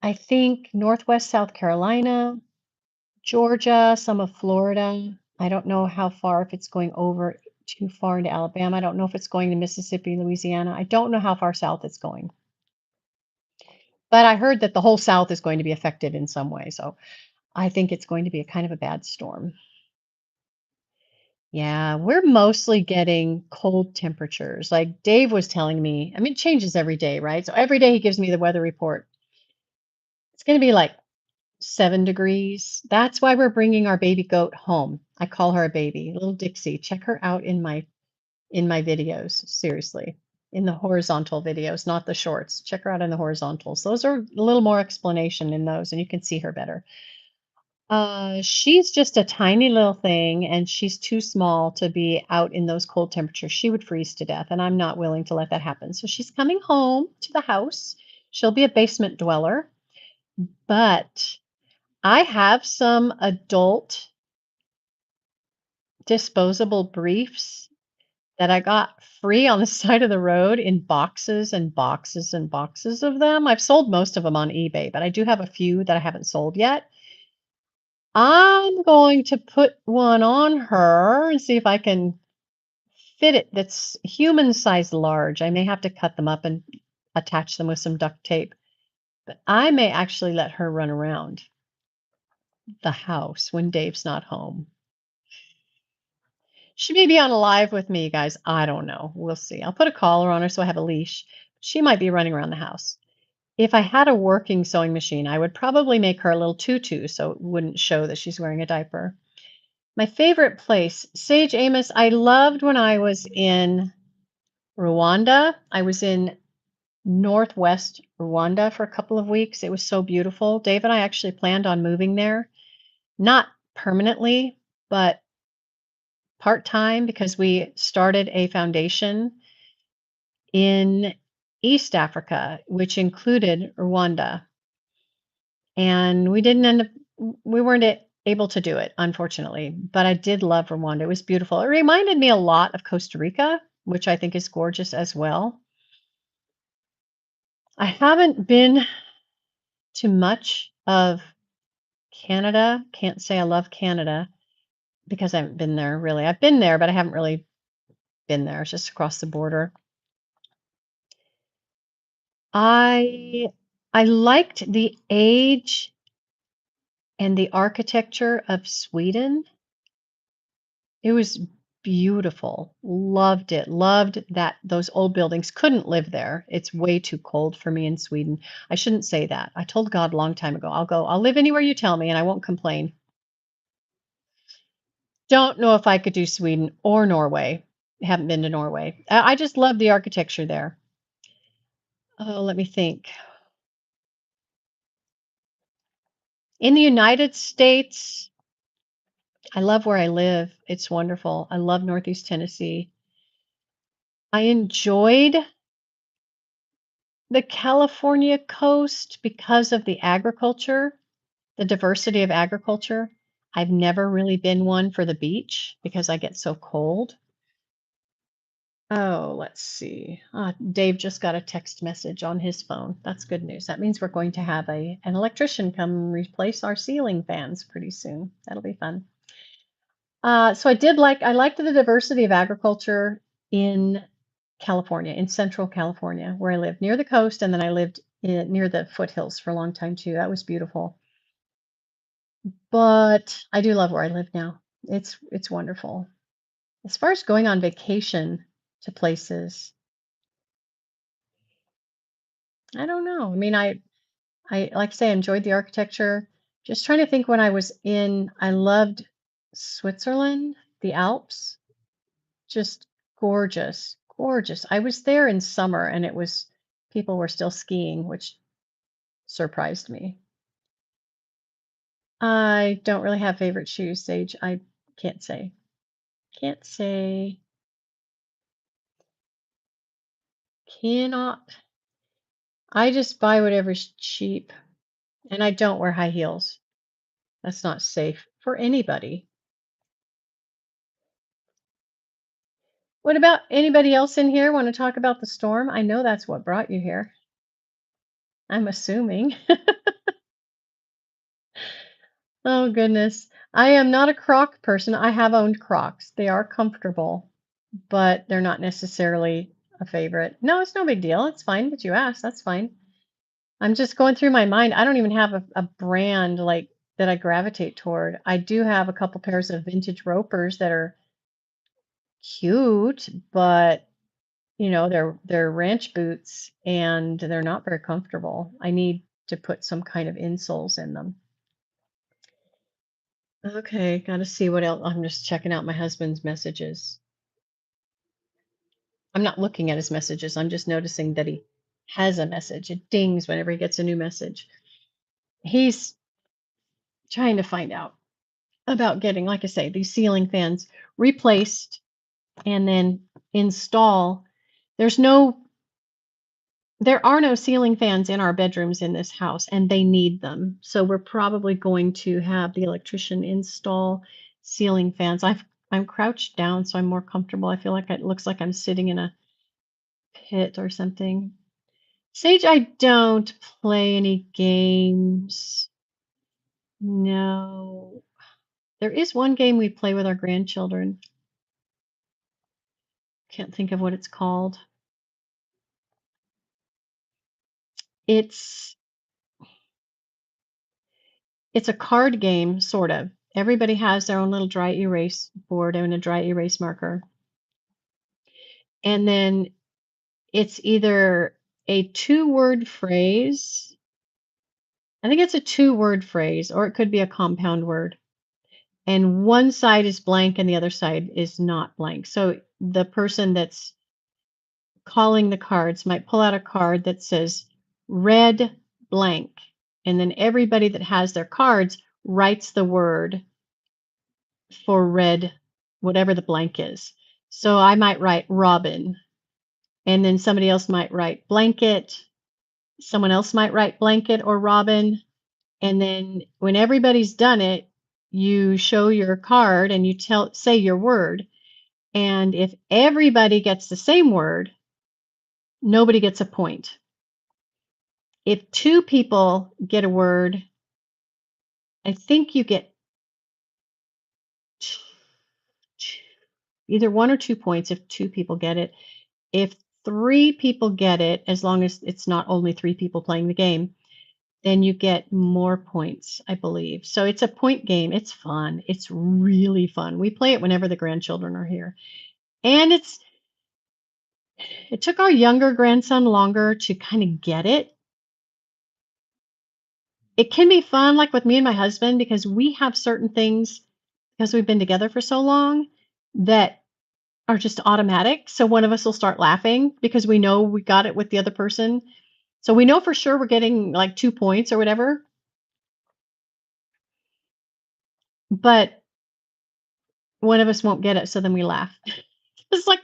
Speaker 1: I think Northwest South Carolina, Georgia, some of Florida. I don't know how far, if it's going over too far into Alabama. I don't know if it's going to Mississippi, Louisiana. I don't know how far south it's going. But I heard that the whole South is going to be affected in some way, so I think it's going to be a kind of a bad storm. Yeah, we're mostly getting cold temperatures. Like Dave was telling me, I mean, it changes every day, right? So every day he gives me the weather report. It's going to be like 7 degrees. That's why we're bringing our baby goat home. I call her a baby, little Dixie. Check her out in my videos, seriously. In the horizontal videos, not the shorts. Check her out in the horizontals. Those are a little more explanation in those, and you can see her better. She's just a tiny little thing, and she's too small to be out in those cold temperatures. She would freeze to death, and I'm not willing to let that happen. So she's coming home to the house. She'll be a basement dweller, but I have some adult disposable briefs that I got free on the side of the road in boxes and boxes and boxes of them. I've sold most of them on eBay, but I do have a few that I haven't sold yet. I'm going to put one on her and see if I can fit it that's human size large. I may have to cut them up and attach them with some duct tape, but I may actually let her run around the house when Dave's not home. She may be on a live with me, guys. I don't know. We'll see. I'll put a collar on her so I have a leash. She might be running around the house. If I had a working sewing machine, I would probably make her a little tutu so it wouldn't show that she's wearing a diaper. My favorite place, Sage Amos, I loved when I was in Rwanda. I was in northwest Rwanda for a couple of weeks. It was so beautiful. Dave and I actually planned on moving there, not permanently, but part time because we started a foundation in East Africa, which included Rwanda. And we weren't able to do it, unfortunately, but I did love Rwanda. It was beautiful. It reminded me a lot of Costa Rica, which I think is gorgeous as well. I haven't been to much of Canada. Can't say I love Canada because I haven't been there really. I've been there, but I haven't really been there. It's just across the border. I I liked the age and the architecture of Sweden. It was beautiful. Loved it. Loved that those old buildings. Couldn't live there. It's way too cold for me in Sweden. I shouldn't say that. I told God a long time ago, I'll live anywhere you tell me and I won't complain. Don't know if I could do Sweden or Norway. Haven't been to Norway. I just love the architecture there. Oh, let me think. In the United States, I love where I live. It's wonderful. I love Northeast Tennessee. I enjoyed the California coast because of the agriculture, the diversity of agriculture. I've never really been one for the beach because I get so cold. Oh, let's see. Dave just got a text message on his phone. That's good news. That means we're going to have an electrician come replace our ceiling fans pretty soon. That'll be fun. So I liked the diversity of agriculture in California, in Central California, where I lived near the coast, and then I lived near the foothills for a long time too. That was beautiful. But I do love where I live now. It's wonderful. As far as going on vacation to places, I don't know. I mean, I like I say, I enjoyed the architecture. Just trying to think when I loved Switzerland, the Alps. Just gorgeous, gorgeous. I was there in summer and people were still skiing, which surprised me. I don't really have favorite shoes, Sage. I can't say. Can't say. Cannot. I just buy whatever's cheap and I don't wear high heels. That's not safe for anybody. What about anybody else in here want to talk about the storm? I know that's what brought you here. I'm assuming. Oh, goodness. I am not a Croc person. I have owned Crocs. They are comfortable, but they're not necessarily a favorite. No, it's no big deal. It's fine that you asked. That's fine. I'm just going through my mind. I don't even have a brand like that I gravitate toward. I do have a couple pairs of vintage ropers that are cute, but they're ranch boots and they're not very comfortable. I need to put some kind of insoles in them. Okay, gotta see what else. I'm just checking out my husband's messages. I'm not looking at his messages. I'm just noticing that he has a message. It dings whenever he gets a new message. He's trying to find out about getting, like I say, these ceiling fans replaced and then install. There's no There are no ceiling fans in our bedrooms in this house, and they need them. So we're probably going to have the electrician install ceiling fans. I'm crouched down, so I'm more comfortable. I feel like it looks like I'm sitting in a pit or something. Sage, I don't play any games. No. There is one game we play with our grandchildren. Can't think of what it's called. It's it's a card game, sort of. Everybody has their own little dry erase board and a dry erase marker. And then it's either a two-word phrase. I think it's a two-word phrase, or it could be a compound word. And one side is blank and the other side is not blank. So the person that's calling the cards might pull out a card that says red blank. And then everybody that has their cards writes the word for red, whatever the blank is. So I might write robin, and then somebody else might write blanket. Someone else might write blanket or robin. And then when everybody's done it, you show your card and you say your word. And if everybody gets the same word, nobody gets a point. If two people get a word, I think you get either 1 or 2 points if two people get it. If three people get it, as long as it's not only three people playing the game, then you get more points, I believe. So it's a point game. It's fun. It's really fun. We play it whenever the grandchildren are here. And it took our younger grandson longer to kind of get it. It can be fun, like with me and my husband, because we have certain things, because we've been together for so long, that are just automatic. So one of us will start laughing because we know we got it with the other person. So we know for sure we're getting like 2 points or whatever. But one of us won't get it, so then we laugh. It's like,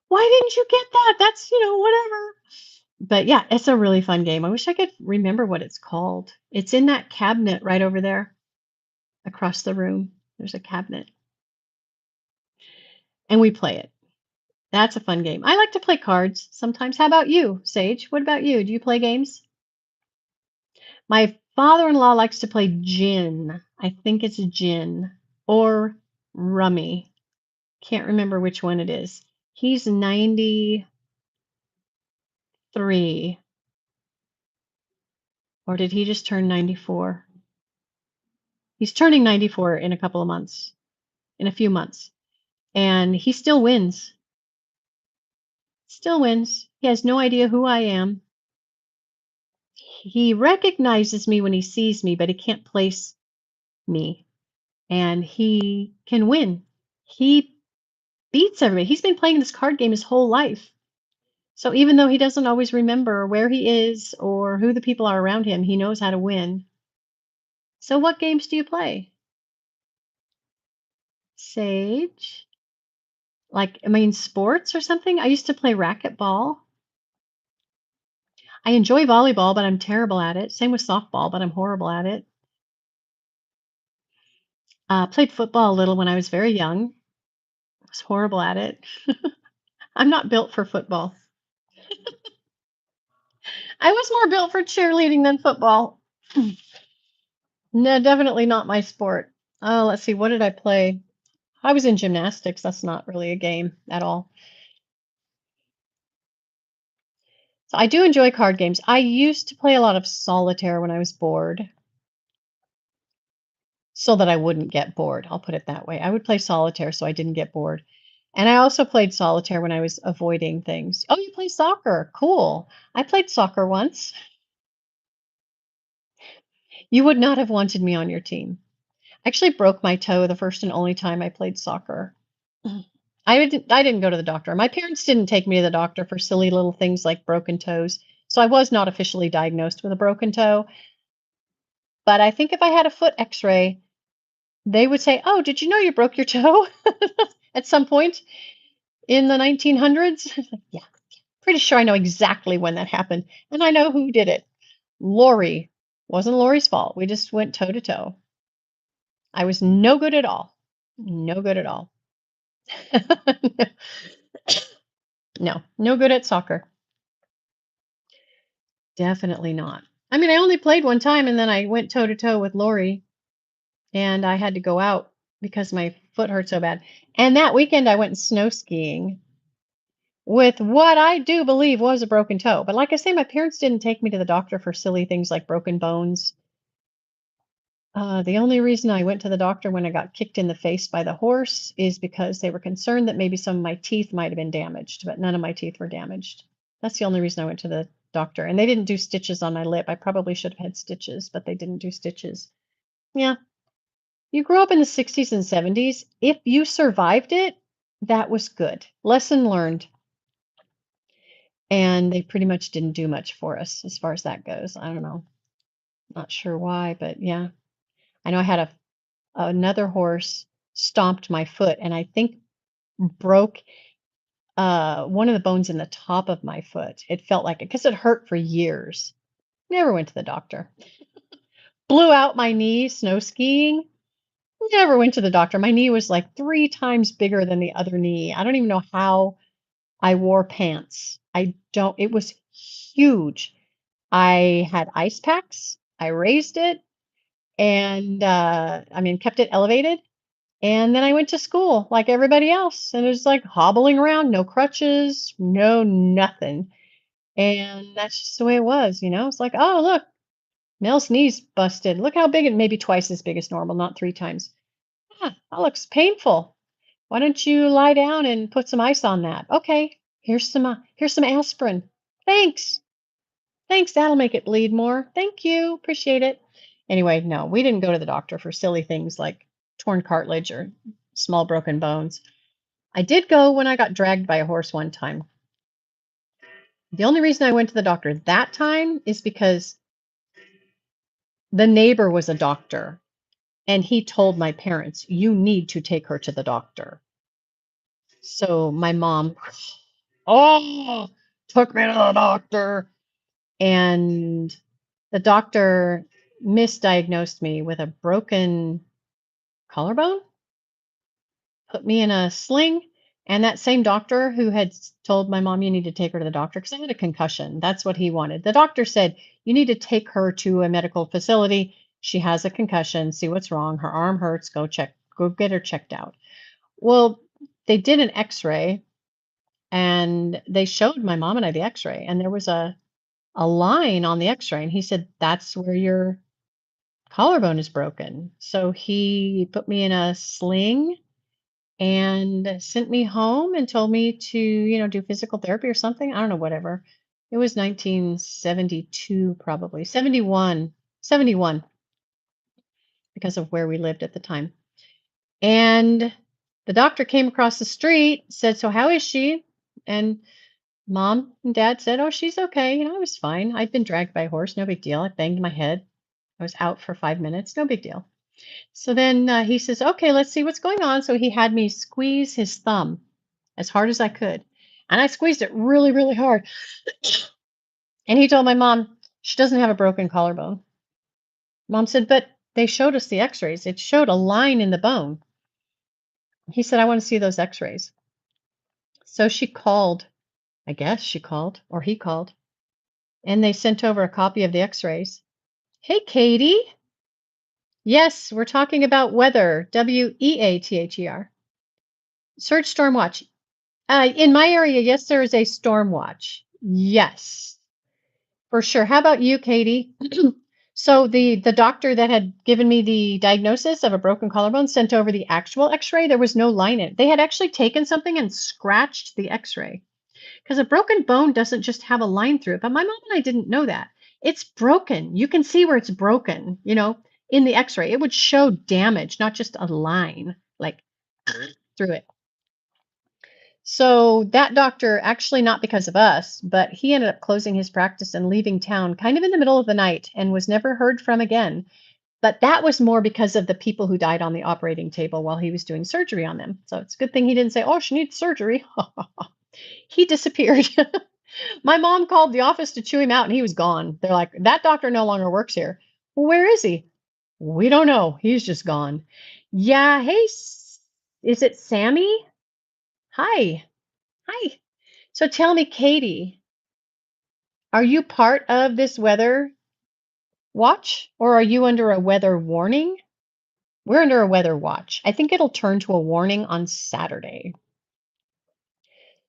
Speaker 1: "Why didn't you get that? That's, whatever." But yeah, it's a really fun game. I wish I could remember what it's called. It's in that cabinet right over there across the room. There's a cabinet, and we play it. That's a fun game. I like to play cards sometimes. How about you, Sage? What about you? Do you play games? My father-in-law likes to play gin. I think it's gin or rummy. Can't remember which one it is. He's 93, or did he just turn 94? He's turning 94 in a couple of months, in a few months, and he still wins. Still wins. He has no idea who I am. He recognizes me when he sees me, but he can't place me, and he can win. He beats everybody. He's been playing this card game his whole life. So even though he doesn't always remember where he is or who the people are around him, he knows how to win. So what games do you play? Sage? Like, I mean, sports or something? I used to play racquetball. I enjoy volleyball, but I'm terrible at it. Same with softball, but I'm horrible at it. Played football a little when I was very young. I was horrible at it. I'm not built for football. I was more built for cheerleading than football. No, definitely not my sport. Oh, let's see. What did I play? I was in gymnastics. That's not really a game at all. So I do enjoy card games. I used to play a lot of solitaire when I was bored, so that I wouldn't get bored. I'll put it that way. I would play solitaire so I didn't get bored. And I also played solitaire when I was avoiding things. Oh, you play soccer. Cool. I played soccer once. You would not have wanted me on your team. I actually broke my toe the first and only time I played soccer. I didn't go to the doctor. My parents didn't take me to the doctor for silly little things like broken toes. So I was not officially diagnosed with a broken toe. But I think if I had a foot x-ray, they would say, "Oh, did you know you broke your toe at some point in the 1900s?" Yeah, pretty sure I know exactly when that happened. And I know who did it. Lori. Wasn't Lori's fault. We just went toe to toe. I was no good at all. No good at all. No, no good at soccer. Definitely not. I mean, I only played one time and then I went toe to toe with Lori and I had to go out because my foot hurt so bad. And that weekend I went snow skiing. with what I do believe was a broken toe. But like I say, my parents didn't take me to the doctor for silly things like broken bones. The only reason I went to the doctor when I got kicked in the face by the horse is because they were concerned that maybe some of my teeth might have been damaged, but none of my teeth were damaged. That's the only reason I went to the doctor. And they didn't do stitches on my lip. I probably should have had stitches, but they didn't do stitches. Yeah. You grew up in the 60s and 70s. If you survived it, that was good. Lesson learned. And they pretty much didn't do much for us as far as that goes. I don't know. Not sure why, but yeah. I know I had another horse stomped my foot and I think broke one of the bones in the top of my foot. It felt like it because it hurt for years. Never went to the doctor. Blew out my knee snow skiing. Never went to the doctor. My knee was like 3 times bigger than the other knee. I don't even know how I wore pants. I don't, it was huge. I had ice packs. I raised it and I mean, kept it elevated. And then I went to school like everybody else. And it was like hobbling around, no crutches, no nothing. And that's just the way it was, you know? It's like, oh, look, Nell's knee's busted. Look how big it, maybe twice as big as normal, not 3 times. Ah, that looks painful. Why don't you lie down and put some ice on that? Okay, here's some aspirin. Thanks. Thanks, that'll make it bleed more. Thank you. Appreciate it. Anyway, no, we didn't go to the doctor for silly things like torn cartilage or small broken bones. I did go when I got dragged by a horse one time. The only reason I went to the doctor that time is because the neighbor was a doctor and he told my parents, "You need to take her to the doctor." So my mom, oh, took me to the doctor. And the doctor misdiagnosed me with a broken collarbone, put me in a sling. And that same doctor who had told my mom, you need to take her to the doctor because I had a concussion. That's what he wanted. The doctor said, you need to take her to a medical facility. She has a concussion. See what's wrong. Her arm hurts. Go get her checked out. Well, they did an x ray and they showed my mom and I the x ray. And there was a line on the x ray. And he said, that's where your collarbone is broken. So he put me in a sling and sent me home and told me to, do physical therapy or something. I don't know, whatever. It was 1972, probably 71, because of where we lived at the time. And the doctor came across the street, said, so how is she? And mom and dad said, oh, she's okay. I was fine. I'd been dragged by a horse. No big deal. I banged my head. I was out for 5 minutes. No big deal. So then he says, okay, let's see what's going on. So he had me squeeze his thumb as hard as I could. And I squeezed it really, really hard. And he told my mom, she doesn't have a broken collarbone. Mom said, but they showed us the x rays. It showed a line in the bone. He said, I want to see those x rays. So she called, I guess she called, or he called, and they sent over a copy of the x rays. Hey, Katie. Yes, we're talking about weather, WEATHER. Surge storm watch. In my area, yes, there is a storm watch. Yes, for sure. How about you, Katie? So the doctor that had given me the diagnosis of a broken collarbone sent over the actual x-ray. There was no line in it. They had actually taken something and scratched the x-ray because a broken bone doesn't just have a line through it. But my mom and I didn't know that. It's broken. You can see where it's broken, in the x-ray. It would show damage, not just a line like through it. So that doctor, actually not because of us, but he ended up closing his practice and leaving town kind of in the middle of the night and was never heard from again. But that was more because of the people who died on the operating table while he was doing surgery on them. So it's a good thing he didn't say, oh, she needs surgery. He disappeared. My mom called the office to chew him out and he was gone. They're like, that doctor no longer works here. Well, where is he? We don't know. He's just gone. Yeah. Hey, is it Sammy? Hi. Hi. So tell me, Katie, are you part of this weather watch or are you under a weather warning? We're under a weather watch. I think it'll turn to a warning on Saturday.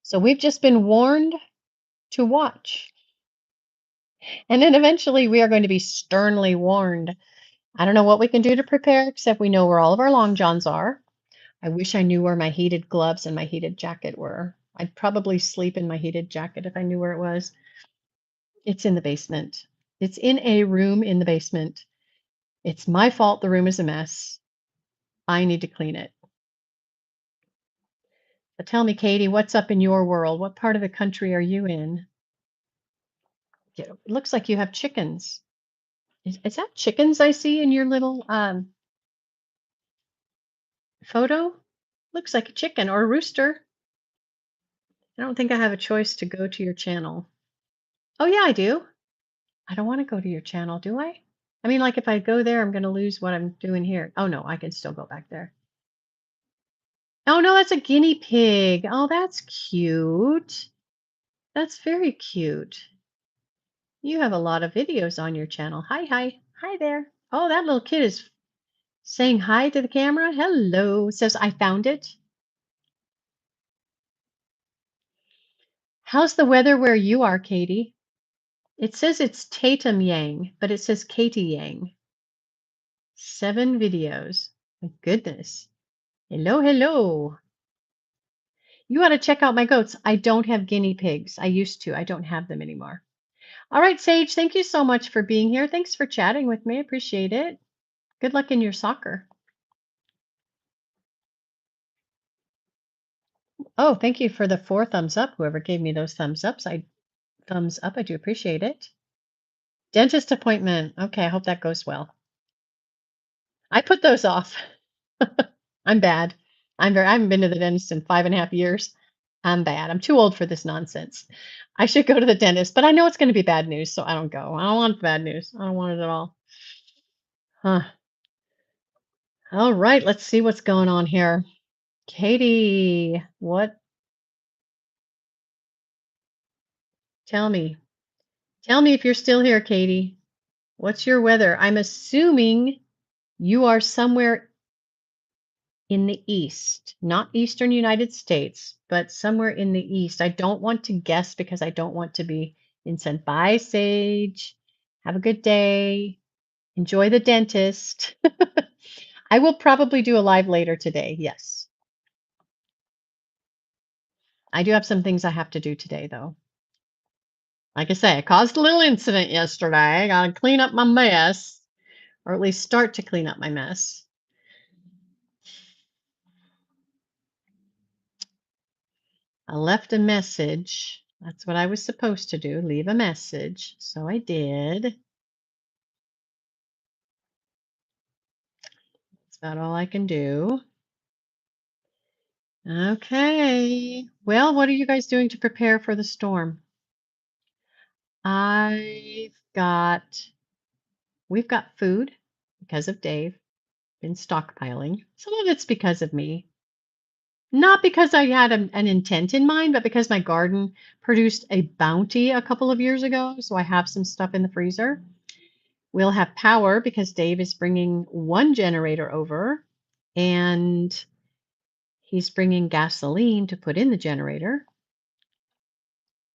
Speaker 1: So we've just been warned to watch. And then eventually we are going to be sternly warned. I don't know what we can do to prepare, except we know where all of our long johns are. I wish I knew where my heated gloves and my heated jacket were. I'd probably sleep in my heated jacket if I knew where it was. It's in the basement. It's in a room in the basement. It's my fault the room is a mess. I need to clean it. But tell me, Katie, what's up in your world? What part of the country are you in? It looks like you have chickens. Is that chickens I see in your little photo? Looks like a chicken or a rooster. I don't think I have a choice to go to your channel. Oh, yeah, I do. I don't want to go to your channel, do I? I mean, like if I go there, I'm going to lose what I'm doing here. Oh, no, I can still go back there. Oh, no, that's a guinea pig. Oh, that's cute. That's very cute. You have a lot of videos on your channel. Hi, hi. Hi there. Oh, that little kid is saying hi to the camera. Hello. Says, I found it. How's the weather where you are, Katie? It says it's Tatum Yang, but it says Katie Yang. 7 videos. My goodness. Hello, hello. You ought to check out my goats. I don't have guinea pigs. I used to. I don't have them anymore. All right, Sage, thank you so much for being here. Thanks for chatting with me. I appreciate it. Good luck in your soccer. Oh, thank you for the 4 thumbs up. Whoever gave me those thumbs ups, thumbs up. I do appreciate it. Dentist appointment. Okay, I hope that goes well. I put those off. I'm bad. I haven't been to the dentist in 5.5 years. I'm bad. I'm too old for this nonsense. I should go to the dentist, but I know it's going to be bad news, so I don't go. I don't want bad news. I don't want it at all. Huh. All right, let's see what's going on here. Katie, what? Tell me. Tell me if you're still here, Katie. What's your weather? I'm assuming you are somewhere in the East, not Eastern United States, but somewhere in the East. I don't want to guess because I don't want to be incensed. Bye, Sage. Have a good day. Enjoy the dentist. I will probably do a live later today. Yes. I do have some things I have to do today, though. Like I say, I caused a little incident yesterday. I got to clean up my mess, or at least start to clean up my mess. I left a message. That's what I was supposed to do, leave a message. So I did. That's about all I can do. Okay. Well, what are you guys doing to prepare for the storm? We've got food because of Dave, been stockpiling. Some of it's because of me. Not because I had an intent in mind, but because my garden produced a bounty a couple of years ago. So I have some stuff in the freezer. We'll have power because Dave is bringing 1 generator over and he's bringing gasoline to put in the generator.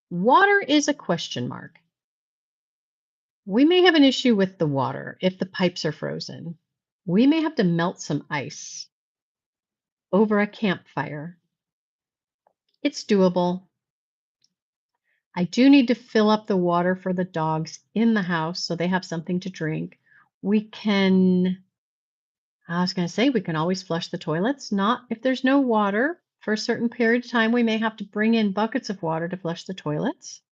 Speaker 1: Water is a question mark. We may have an issue with the water if the pipes are frozen. We may have to melt some ice over a campfire. It's doable. I do need to fill up the water for the dogs in the house so they have something to drink. I was going to say, we can always flush the toilets. Not if there's no water. For a certain period of time, we may have to bring in buckets of water to flush the toilets.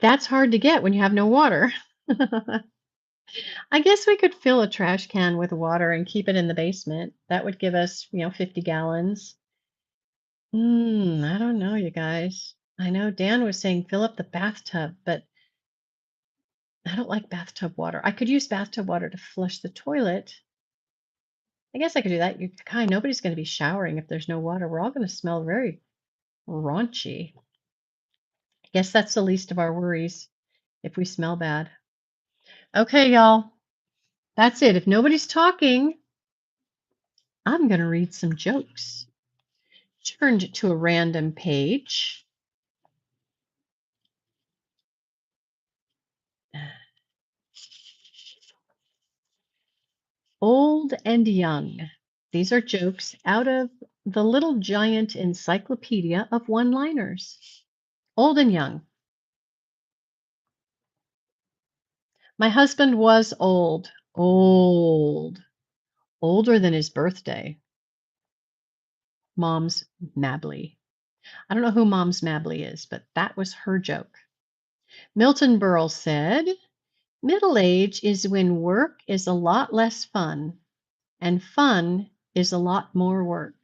Speaker 1: That's hard to get when you have no water. I guess we could fill a trash can with water and keep it in the basement. That would give us, 50 gallons. I don't know, you guys. I know Dan was saying fill up the bathtub, but I don't like bathtub water. I could use bathtub water to flush the toilet. I guess I could do that. Nobody's going to be showering if there's no water. We're all going to smell very raunchy. I guess that's the least of our worries if we smell bad. Okay, y'all. That's it. If nobody's talking, I'm going to read some jokes. Turned to a random page. Old and young. These are jokes out of the Little Giant Encyclopedia of One-Liners. Old and young. My husband was old. Old. Older than his birthday. Mom's Mabley. I don't know who Mom's Mabley is, but that was her joke. Milton Berle said, middle age is when work is a lot less fun, and fun is a lot more work.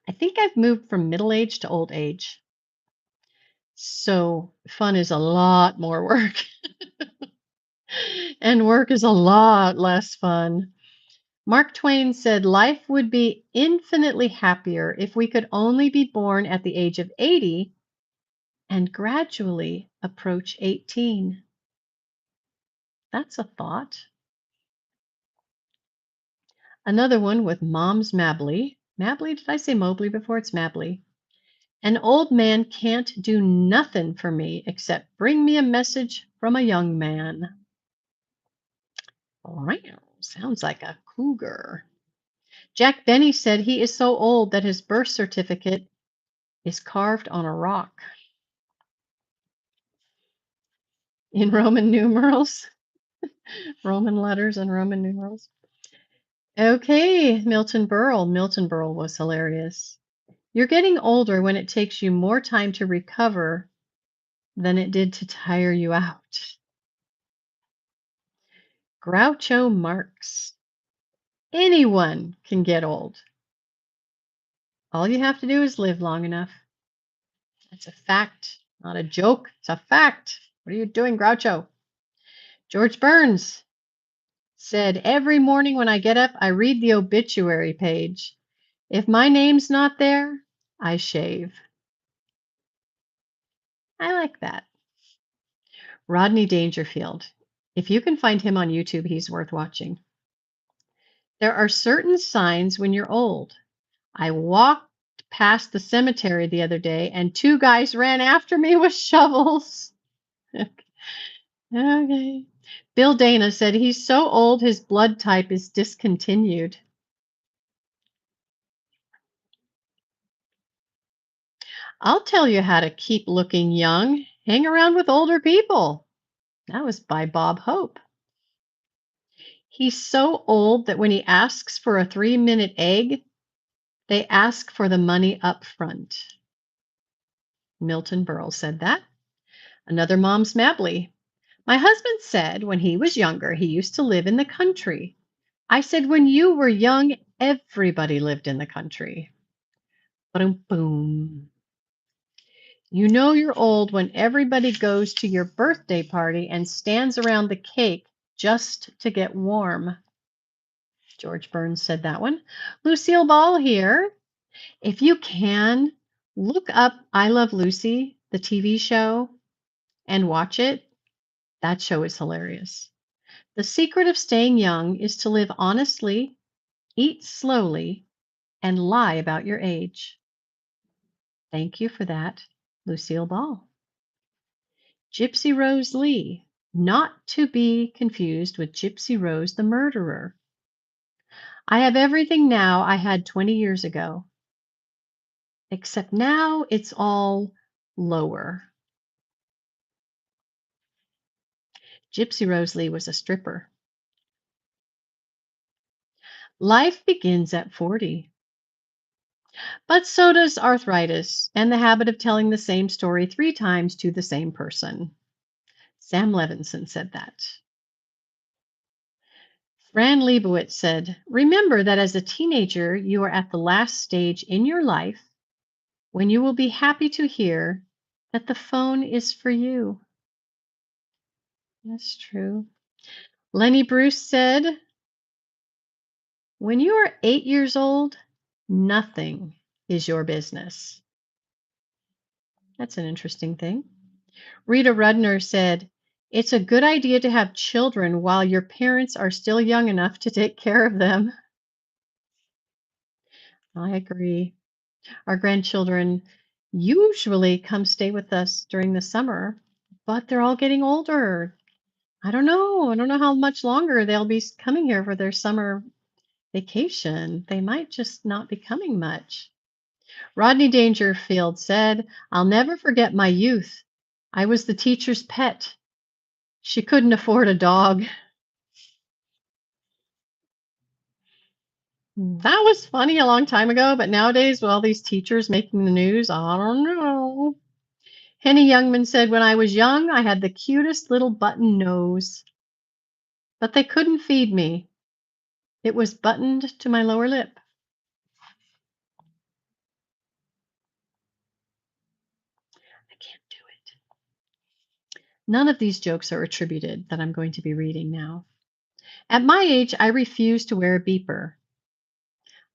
Speaker 1: I think I've moved from middle age to old age. So fun is a lot more work, and work is a lot less fun. Mark Twain said life would be infinitely happier if we could only be born at the age of 80 and gradually approach 18. That's a thought. Another one with Mom's Mabley. Mabley, did I say Mobley before? It's Mabley. An old man can't do nothing for me except bring me a message from a young man. Wow, sounds like a cougar. Jack Benny said he is so old that his birth certificate is carved on a rock. In Roman numerals, Roman letters and Roman numerals. Okay, Milton Berle. Milton Berle was hilarious. You're getting older when it takes you more time to recover than it did to tire you out. Groucho Marx. Anyone can get old. All you have to do is live long enough. That's a fact, not a joke. It's a fact. What are you doing, Groucho? George Burns said, every morning when I get up, I read the obituary page. If my name's not there, I shave. I like that. Rodney Dangerfield. If you can find him on YouTube, he's worth watching. There are certain signs when you're old. I walked past the cemetery the other day and two guys ran after me with shovels. Okay. Bill Dana said he's so old his blood type is discontinued. I'll tell you how to keep looking young. Hang around with older people. That was by Bob Hope. He's so old that when he asks for a 3-minute egg, they ask for the money up front. Milton Berle said that. Another Mom's Mabley. My husband said when he was younger, he used to live in the country. I said, when you were young, everybody lived in the country. Boom, boom. You know you're old when everybody goes to your birthday party and stands around the cake just to get warm. George Burns said that one. Lucille Ball here. If you can, look up I Love Lucy, the TV show, and watch it. That show is hilarious. The secret of staying young is to live honestly, eat slowly, and lie about your age. Thank you for that, Lucille Ball. Gypsy Rose Lee, not to be confused with Gypsy Rose the murderer. I have everything now I had 20 years ago, except now it's all lower. Gypsy Rose Lee was a stripper. Life begins at 40. But so does arthritis and the habit of telling the same story 3 times to the same person. Sam Levinson said that. Fran Lebowitz said, remember that as a teenager, you are at the last stage in your life when you will be happy to hear that the phone is for you. That's true. Lenny Bruce said, when you are 8 years old, nothing is your business. That's an interesting thing. Rita Rudner said, it's a good idea to have children while your parents are still young enough to take care of them. I agree. Our grandchildren usually come stay with us during the summer, but they're all getting older. I don't know. I don't know how much longer they'll be coming here for their summer vacation. They might just not be coming much. Rodney Dangerfield said, "I'll never forget my youth. I was the teacher's pet. She couldn't afford a dog." That was funny a long time ago, but nowadays, with all these teachers making the news, I don't know. Henny Youngman said, "When I was young, I had the cutest little button nose, but they couldn't feed me. It was buttoned to my lower lip." I can't do it. None of these jokes are attributed that I'm going to be reading now. At my age, I refuse to wear a beeper.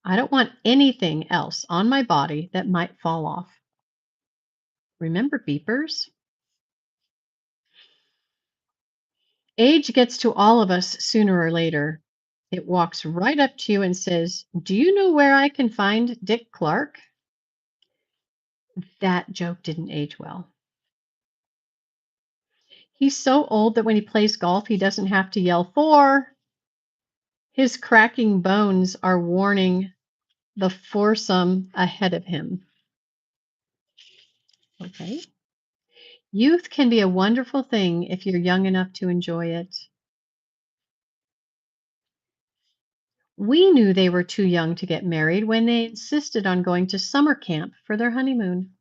Speaker 1: I don't want anything else on my body that might fall off. Remember beepers? Age gets to all of us sooner or later. It walks right up to you and says, "Do you know where I can find Dick Clark?" That joke didn't age well. He's so old that when he plays golf, he doesn't have to yell, "Four." His cracking bones are warning the foursome ahead of him. Okay. Youth can be a wonderful thing if you're young enough to enjoy it. We knew they were too young to get married when they insisted on going to summer camp for their honeymoon.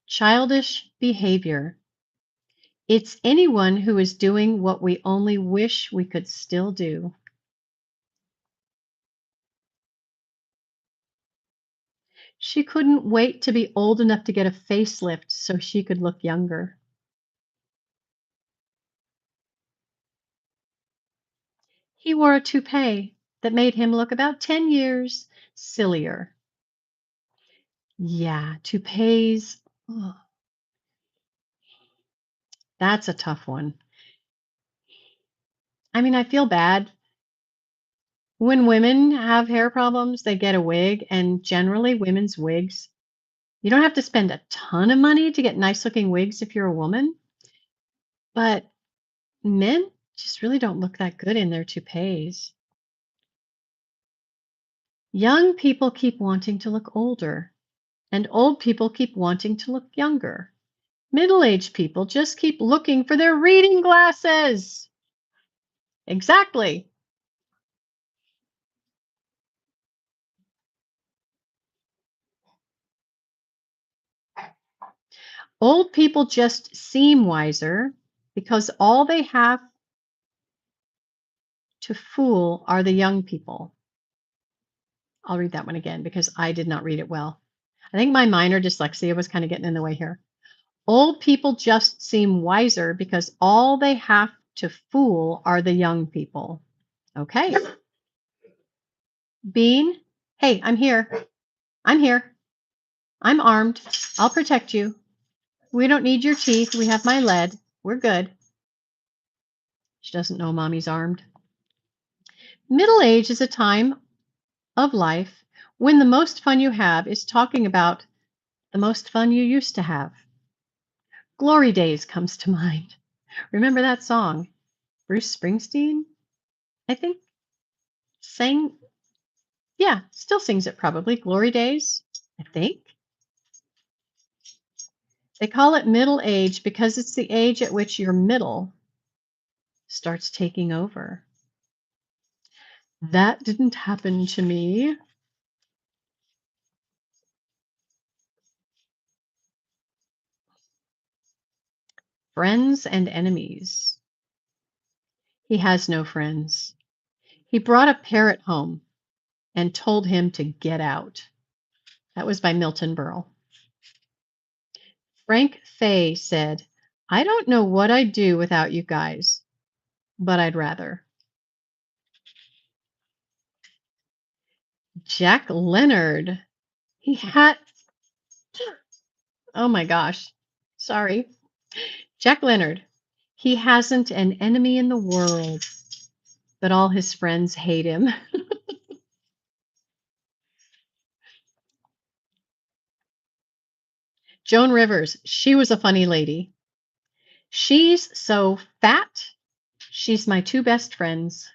Speaker 1: Childish behavior. It's anyone who is doing what we only wish we could still do. She couldn't wait to be old enough to get a facelift so she could look younger. He wore a toupee that made him look about 10 years sillier. Yeah, toupees. Oh, that's a tough one. I mean, I feel bad. When women have hair problems, they get a wig, and generally, women's wigs, you don't have to spend a ton of money to get nice looking wigs if you're a woman, but men just really don't look that good in their toupees. Young people keep wanting to look older, and old people keep wanting to look younger. Middle aged people just keep looking for their reading glasses. Exactly. Old people just seem wiser because all they have to fool are the young people. I'll read that one again because I did not read it well. I think my minor dyslexia was kind of getting in the way here. Old people just seem wiser because all they have to fool are the young people. Okay. Bean, hey, I'm here. I'm here. I'm armed. I'll protect you. We don't need your teeth. We have my lead. We're good. She doesn't know mommy's armed. Middle age is a time of life when the most fun you have is talking about the most fun you used to have. Glory Days comes to mind. Remember that song? Bruce Springsteen, I think, sang, yeah, still sings it probably. Glory Days, I think. They call it middle age because it's the age at which your middle starts taking over. That didn't happen to me. Friends and enemies. He has no friends. He brought a parrot home and told him to get out. That was by Milton Berle. Frank Fay said, "I don't know what I'd do without you guys, but I'd rather." Jack Leonard. He had, oh my gosh, sorry. Jack Leonard. He hasn't an enemy in the world. but all his friends hate him. Joan Rivers, she was a funny lady. She's so fat. She's my two best friends.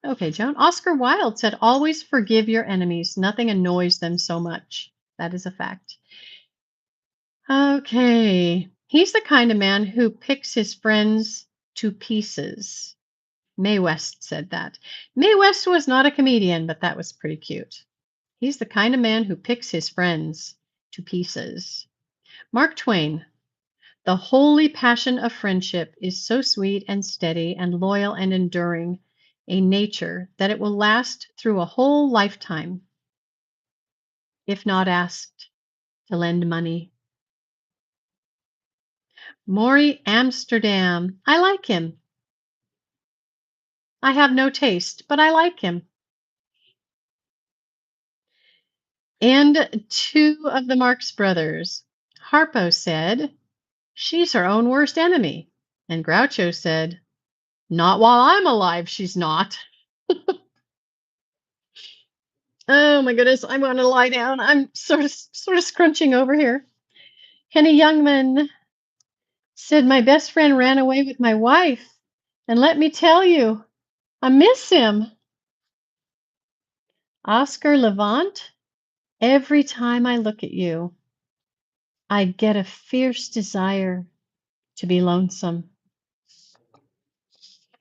Speaker 1: Okay, Joan. Oscar Wilde said, always forgive your enemies. Nothing annoys them so much. That is a fact. Okay. He's the kind of man who picks his friends to pieces. Mae West said that. Mae West was not a comedian, but that was pretty cute. He's the kind of man who picks his friends to pieces. Mark Twain. The holy passion of friendship is so sweet and steady and loyal and enduring a nature that it will last through a whole lifetime, if not asked to lend money. Maury Amsterdam. I like him. I have no taste, but I like him. And two of the Marx brothers. Harpo said, she's her own worst enemy. And Groucho said, not while I'm alive, she's not. Oh my goodness, I want to lie down. I'm sort of scrunching over here. Kenny Youngman said, my best friend ran away with my wife. And let me tell you, I miss him. Oscar Levant, every time I look at you, I get a fierce desire to be lonesome.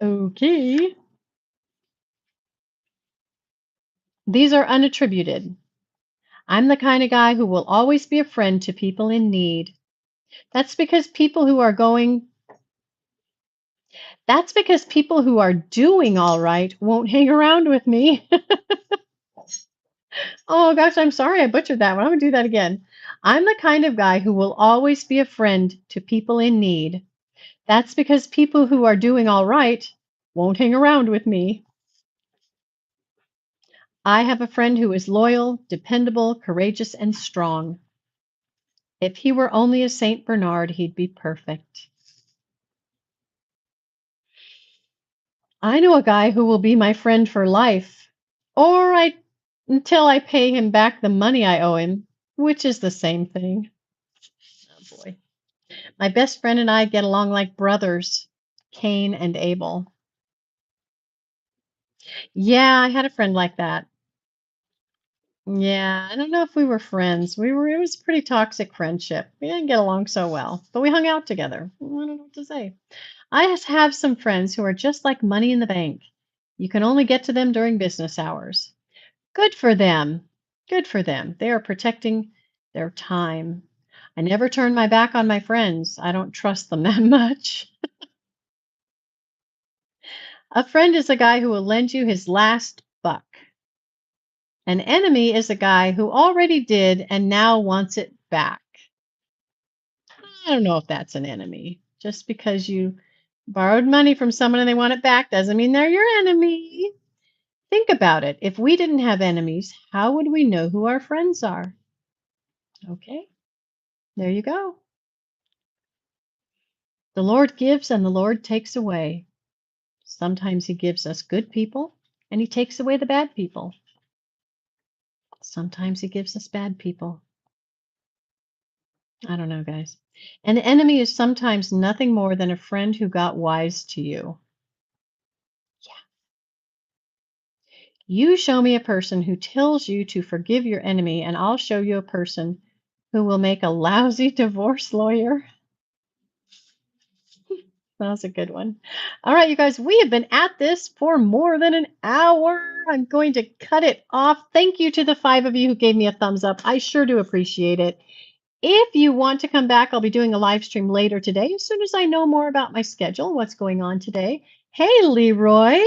Speaker 1: Okay. These are unattributed. I'm the kind of guy who will always be a friend to people in need. That's because people who are doing all right won't hang around with me. Oh gosh, I'm sorry I butchered that one. I'm gonna do that again. I'm the kind of guy who will always be a friend to people in need. That's because people who are doing all right won't hang around with me. I have a friend who is loyal, dependable, courageous, and strong. If he were only a Saint Bernard, he'd be perfect. I know a guy who will be my friend for life, or until I pay him back the money I owe him, which is the same thing. Oh boy. My best friend and I get along like brothers, Cain and Abel. Yeah, I had a friend like that. Yeah, I don't know if we were friends. It was a pretty toxic friendship. We didn't get along so well, but we hung out together. I don't know what to say. I just have some friends who are just like money in the bank. You can only get to them during business hours. Good for them. Good for them. They are protecting their time. I never turn my back on my friends. I don't trust them that much. A friend is a guy who will lend you his last buck. An enemy is a guy who already did and now wants it back. I don't know if that's an enemy. Just because you borrowed money from someone and they want it back doesn't mean they're your enemy. Think about it. If we didn't have enemies, how would we know who our friends are? Okay, there you go. The Lord gives and the Lord takes away. Sometimes he gives us good people and he takes away the bad people. Sometimes he gives us bad people. I don't know, guys. An enemy is sometimes nothing more than a friend who got wise to you. You show me a person who tells you to forgive your enemy, and I'll show you a person who will make a lousy divorce lawyer. That was a good one. All right, you guys, we have been at this for more than an hour. I'm going to cut it off. Thank you to the 5 of you who gave me a thumbs up. I sure do appreciate it. If you want to come back, I'll be doing a live stream later today as soon as I know more about my schedule, what's going on today. Hey, Leroy,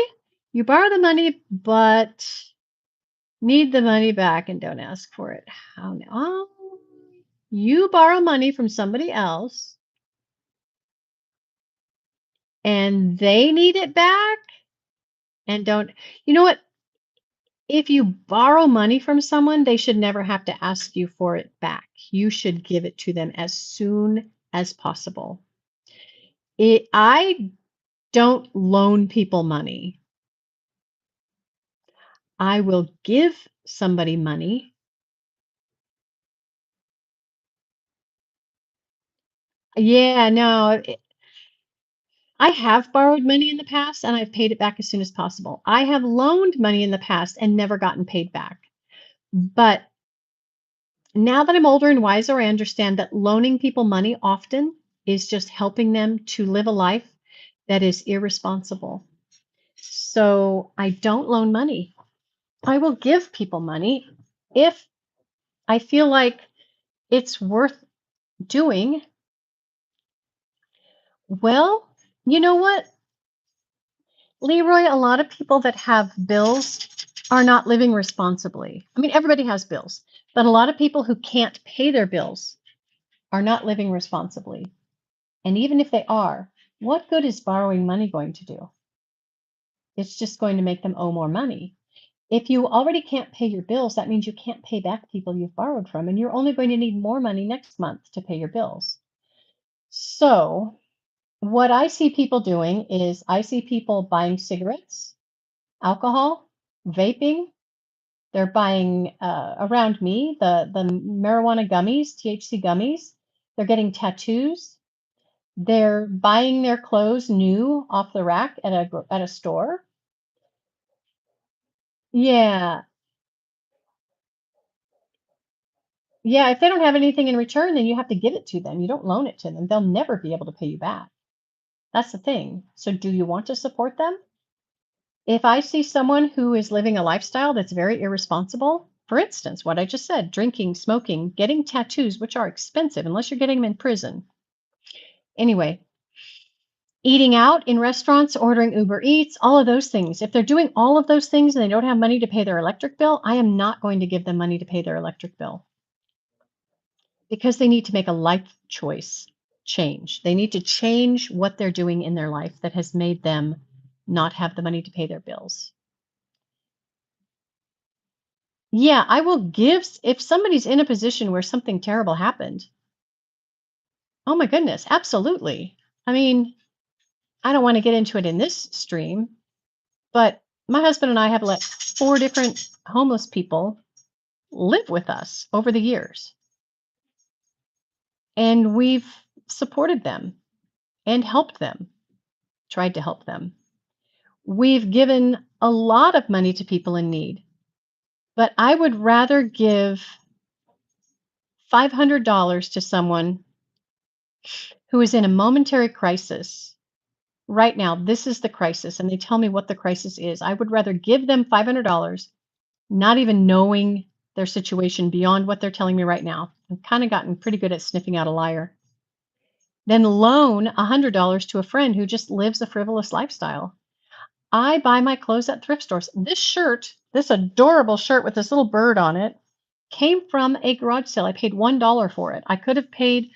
Speaker 1: you borrow the money, but need the money back and don't ask for it. How now? Oh, you borrow money from somebody else and they need it back and don't. You know what? If you borrow money from someone, they should never have to ask you for it back. You should give it to them as soon as possible. I don't loan people money. I will give somebody money. Yeah, no, I have borrowed money in the past and I've paid it back as soon as possible. I have loaned money in the past and never gotten paid back. But now that I'm older and wiser, I understand that loaning people money often is just helping them to live a life that is irresponsible. So I don't loan money. I will give people money if I feel like it's worth doing. Well, you know what, Leroy, a lot of people that have bills are not living responsibly. I mean, everybody has bills, but a lot of people who can't pay their bills are not living responsibly. And even if they are, what good is borrowing money going to do? It's just going to make them owe more money. If you already can't pay your bills, that means you can't pay back people you've borrowed from, and you're only going to need more money next month to pay your bills. So, what I see people doing is I see people buying cigarettes, alcohol, vaping. They're buying around me the marijuana gummies, THC gummies. They're getting tattoos. They're buying their clothes new off the rack at a store. Yeah. Yeah, if they don't have anything in return, then you have to give it to them. You don't loan it to them. They'll never be able to pay you back. That's the thing. So do you want to support them? If I see someone who is living a lifestyle that's very irresponsible, for instance, what I just said, drinking, smoking, getting tattoos, which are expensive unless you're getting them in prison. Anyway, eating out in restaurants, ordering Uber Eats, all of those things. If they're doing all of those things and they don't have money to pay their electric bill, I am not going to give them money to pay their electric bill because they need to make a life choice change. They need to change what they're doing in their life that has made them not have the money to pay their bills. Yeah, I will give if somebody's in a position where something terrible happened. Oh my goodness, absolutely. I mean, I don't want to get into it in this stream, but my husband and I have let 4 different homeless people live with us over the years, and we've supported them and helped them, tried to help them. We've given a lot of money to people in need, but I would rather give $500 to someone who is in a momentary crisis. Right now, this is the crisis, and they tell me what the crisis is. I would rather give them $500, not even knowing their situation beyond what they're telling me right now. I've kind of gotten pretty good at sniffing out a liar. Then loan $100 to a friend who just lives a frivolous lifestyle. I buy my clothes at thrift stores. This shirt, this adorable shirt with this little bird on it, came from a garage sale. I paid $1 for it. I could have paid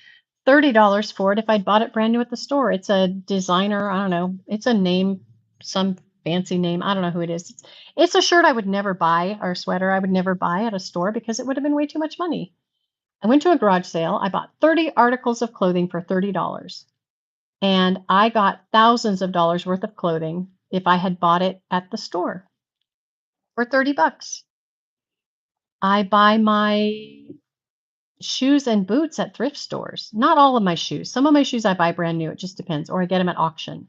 Speaker 1: $30 for it if I'd bought it brand new at the store. It's a designer, I don't know, it's a name, some fancy name. I don't know who it is. It's a shirt I would never buy, or a sweater I would never buy at a store because it would have been way too much money. I went to a garage sale. I bought 30 articles of clothing for $30. And I got thousands of dollars worth of clothing if I had bought it at the store for 30 bucks. I buy my shoes and boots at thrift stores. Not all of my shoes. Some of my shoes I buy brand new. It just depends. Or I get them at auction.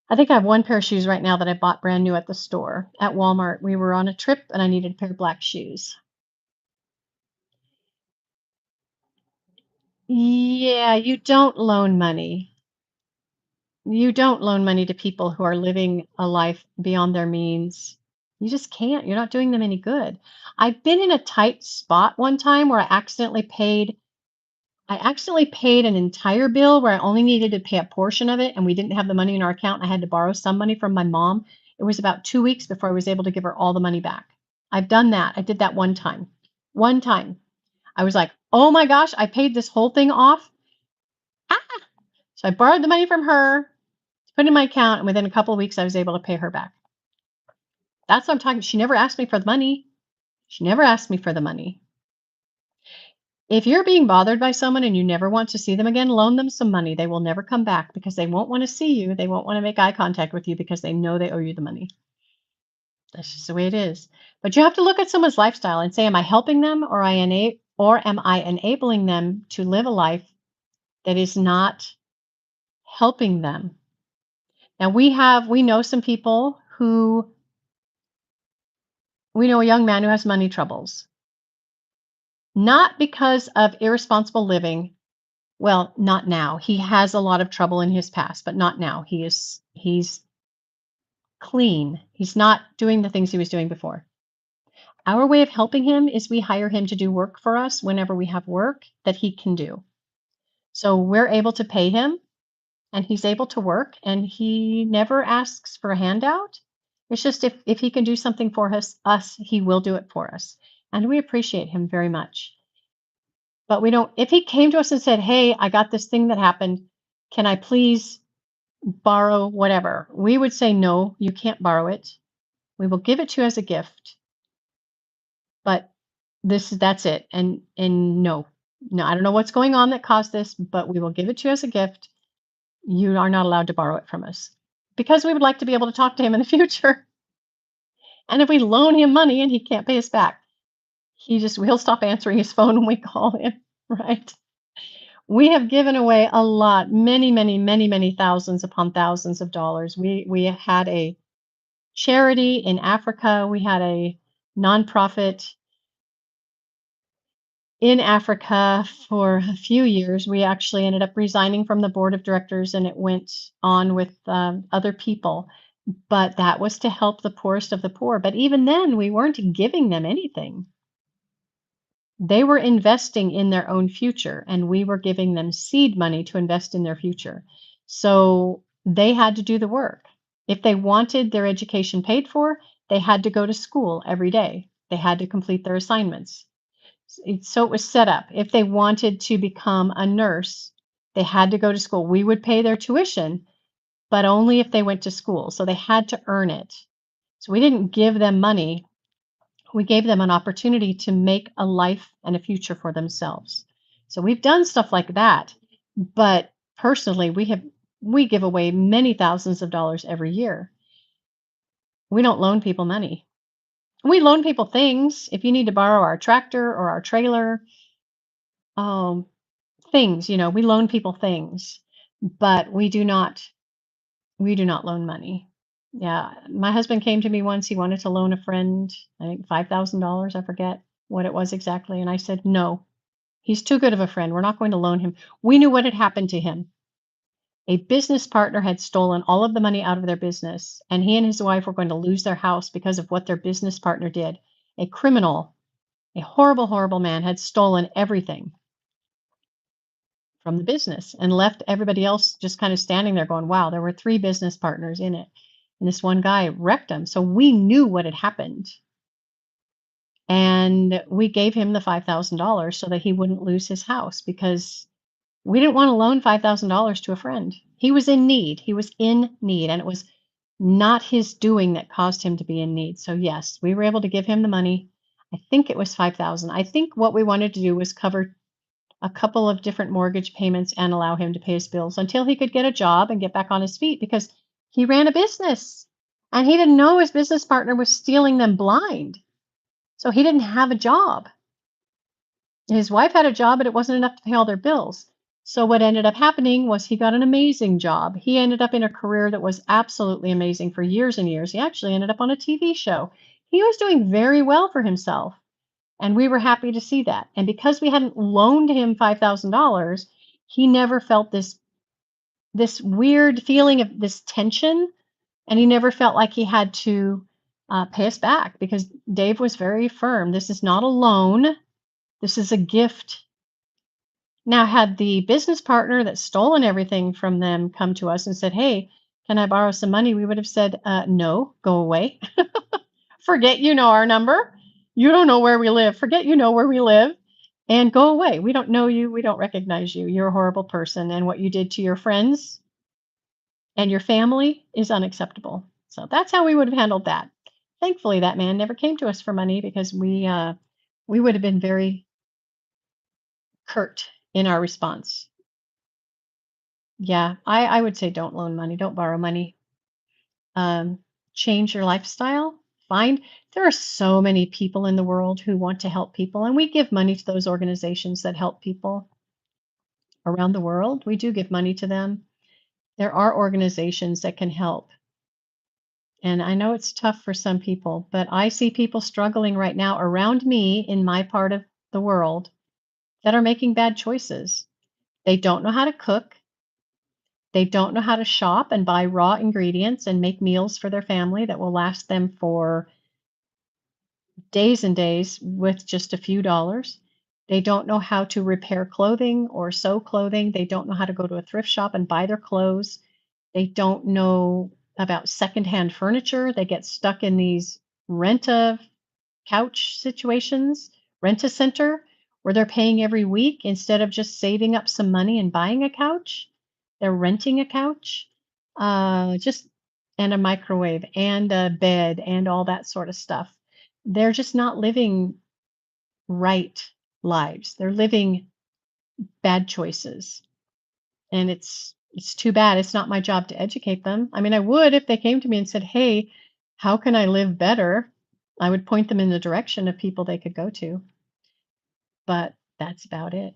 Speaker 1: I think I have one pair of shoes right now that I bought brand new at the store. At Walmart, we were on a trip and I needed a pair of black shoes. Yeah, you don't loan money. You don't loan money to people who are living a life beyond their means. You just can't. You're not doing them any good. I've been in a tight spot one time where I accidentally paid an entire bill where I only needed to pay a portion of it, and we didn't have the money in our account. I had to borrow some money from my mom. It was about 2 weeks before I was able to give her all the money back. I've done that. I did that one time. One time. I was like, "Oh my gosh, I paid this whole thing off." Ah! So I borrowed the money from her, put it in my account, and within a couple of weeks I was able to pay her back. That's what I'm talking. She never asked me for the money. She never asked me for the money. If you're being bothered by someone and you never want to see them again, loan them some money. They will never come back because they won't want to see you. They won't want to make eye contact with you because they know they owe you the money. That's just the way it is. But you have to look at someone's lifestyle and say, am I helping them or am I enabling them to live a life that is not helping them? Now we know some people who we know a young man who has money troubles, not because of irresponsible living. Well, not now. He has a lot of trouble in his past, but not now. He's clean. He's not doing the things he was doing before. Our way of helping him is we hire him to do work for us whenever we have work that he can do. So we're able to pay him and he's able to work and he never asks for a handout. It's just if he can do something for us, he will do it for us. And we appreciate him very much. But we don't if he came to us and said, "Hey, I got this thing that happened. Can I please borrow whatever?" We would say, "No, you can't borrow it. We will give it to you as a gift, but that's it." And no. No, I don't know what's going on that caused this, but we will give it to you as a gift. You are not allowed to borrow it from us. Because we would like to be able to talk to him in the future. And if we loan him money and he can't pay us back, he'll stop answering his phone when we call him, right? We have given away a lot, many, many, many, many thousands upon thousands of dollars. We had a charity in Africa. We had a nonprofit in Africa for a few years. We actually ended up resigning from the board of directors and it went on with other people. But that was to help the poorest of the poor. But even then, we weren't giving them anything. They were investing in their own future, and we were giving them seed money to invest in their future. So they had to do the work. If they wanted their education paid for, they had to go to school every day. They had to complete their assignments. So it was set up. If they wanted to become a nurse, they had to go to school. We would pay their tuition, but only if they went to school. So they had to earn it. So we didn't give them money. We gave them an opportunity to make a life and a future for themselves. So we've done stuff like that. But personally, we give away many thousands of dollars every year. We don't loan people money. We loan people things. If you need to borrow our tractor or our trailer, um, things, we loan people things, but we do not loan money. Yeah, my husband came to me once, he wanted to loan a friend, I think $5,000, I forget what it was exactly, and I said, "No, he's too good of a friend, we're not going to loan him." We knew what had happened to him. A business partner had stolen all of the money out of their business, and he and his wife were going to lose their house because of what their business partner did. A criminal, a horrible, horrible man had stolen everything from the business and left everybody else just kind of standing there going, wow, there were three business partners in it. And this one guy wrecked them. So we knew what had happened. And we gave him the $5,000 so that he wouldn't lose his house because we didn't want to loan $5,000 to a friend. He was in need. He was in need. And it was not his doing that caused him to be in need. So, yes, we were able to give him the money. I think it was 5,000. I think what we wanted to do was cover a couple of different mortgage payments and allow him to pay his bills until he could get a job and get back on his feet because he ran a business and he didn't know his business partner was stealing them blind. So he didn't have a job. His wife had a job, but it wasn't enough to pay all their bills. So what ended up happening was he got an amazing job. He ended up in a career that was absolutely amazing for years and years. He actually ended up on a TV show. He was doing very well for himself. And we were happy to see that. And because we hadn't loaned him $5,000, he never felt this weird feeling of this tension, and he never felt like he had to pay us back because Dave was very firm. This is not a loan. This is a gift. Now, had the business partner that's stolen everything from them come to us and said, "Hey, can I borrow some money?" We would have said, "No, go away." Forget you know our number. You don't know where we live. Forget you know where we live and go away. We don't know you. We don't recognize you. You're a horrible person. And what you did to your friends and your family is unacceptable. So that's how we would have handled that. Thankfully, that man never came to us for money because we would have been very curt in our response. Yeah, I would say don't loan money, don't borrow money. Um, Change your lifestyle. Find There are so many people in the world who want to help people, and we give money to those organizations that help people around the world. We do give money to them. There are organizations that can help. And I know it's tough for some people, but I see people struggling right now around me in my part of the world that are making bad choices. They don't know how to cook. They don't know how to shop and buy raw ingredients and make meals for their family that will last them for days and days with just a few dollars. They don't know how to repair clothing or sew clothing. They don't know how to go to a thrift shop and buy their clothes. They don't know about secondhand furniture. They get stuck in these rent a couch situations, rent a center, where they're paying every week instead of just saving up some money and buying a couch. They're renting a couch, just and a microwave and a bed and all that sort of stuff. They're just not living right lives. They're living bad choices. And it's too bad. It's not my job to educate them. I mean, I would if they came to me and said, "Hey, how can I live better?" I would point them in the direction of people they could go to, but that's about it.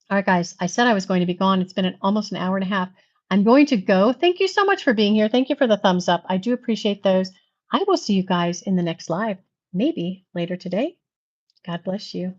Speaker 1: All right, guys, I said I was going to be gone. It's been almost an hour and a half. I'm going to go. Thank you so much for being here. Thank you for the thumbs up. I do appreciate those. I will see you guys in the next live, maybe later today. God bless you.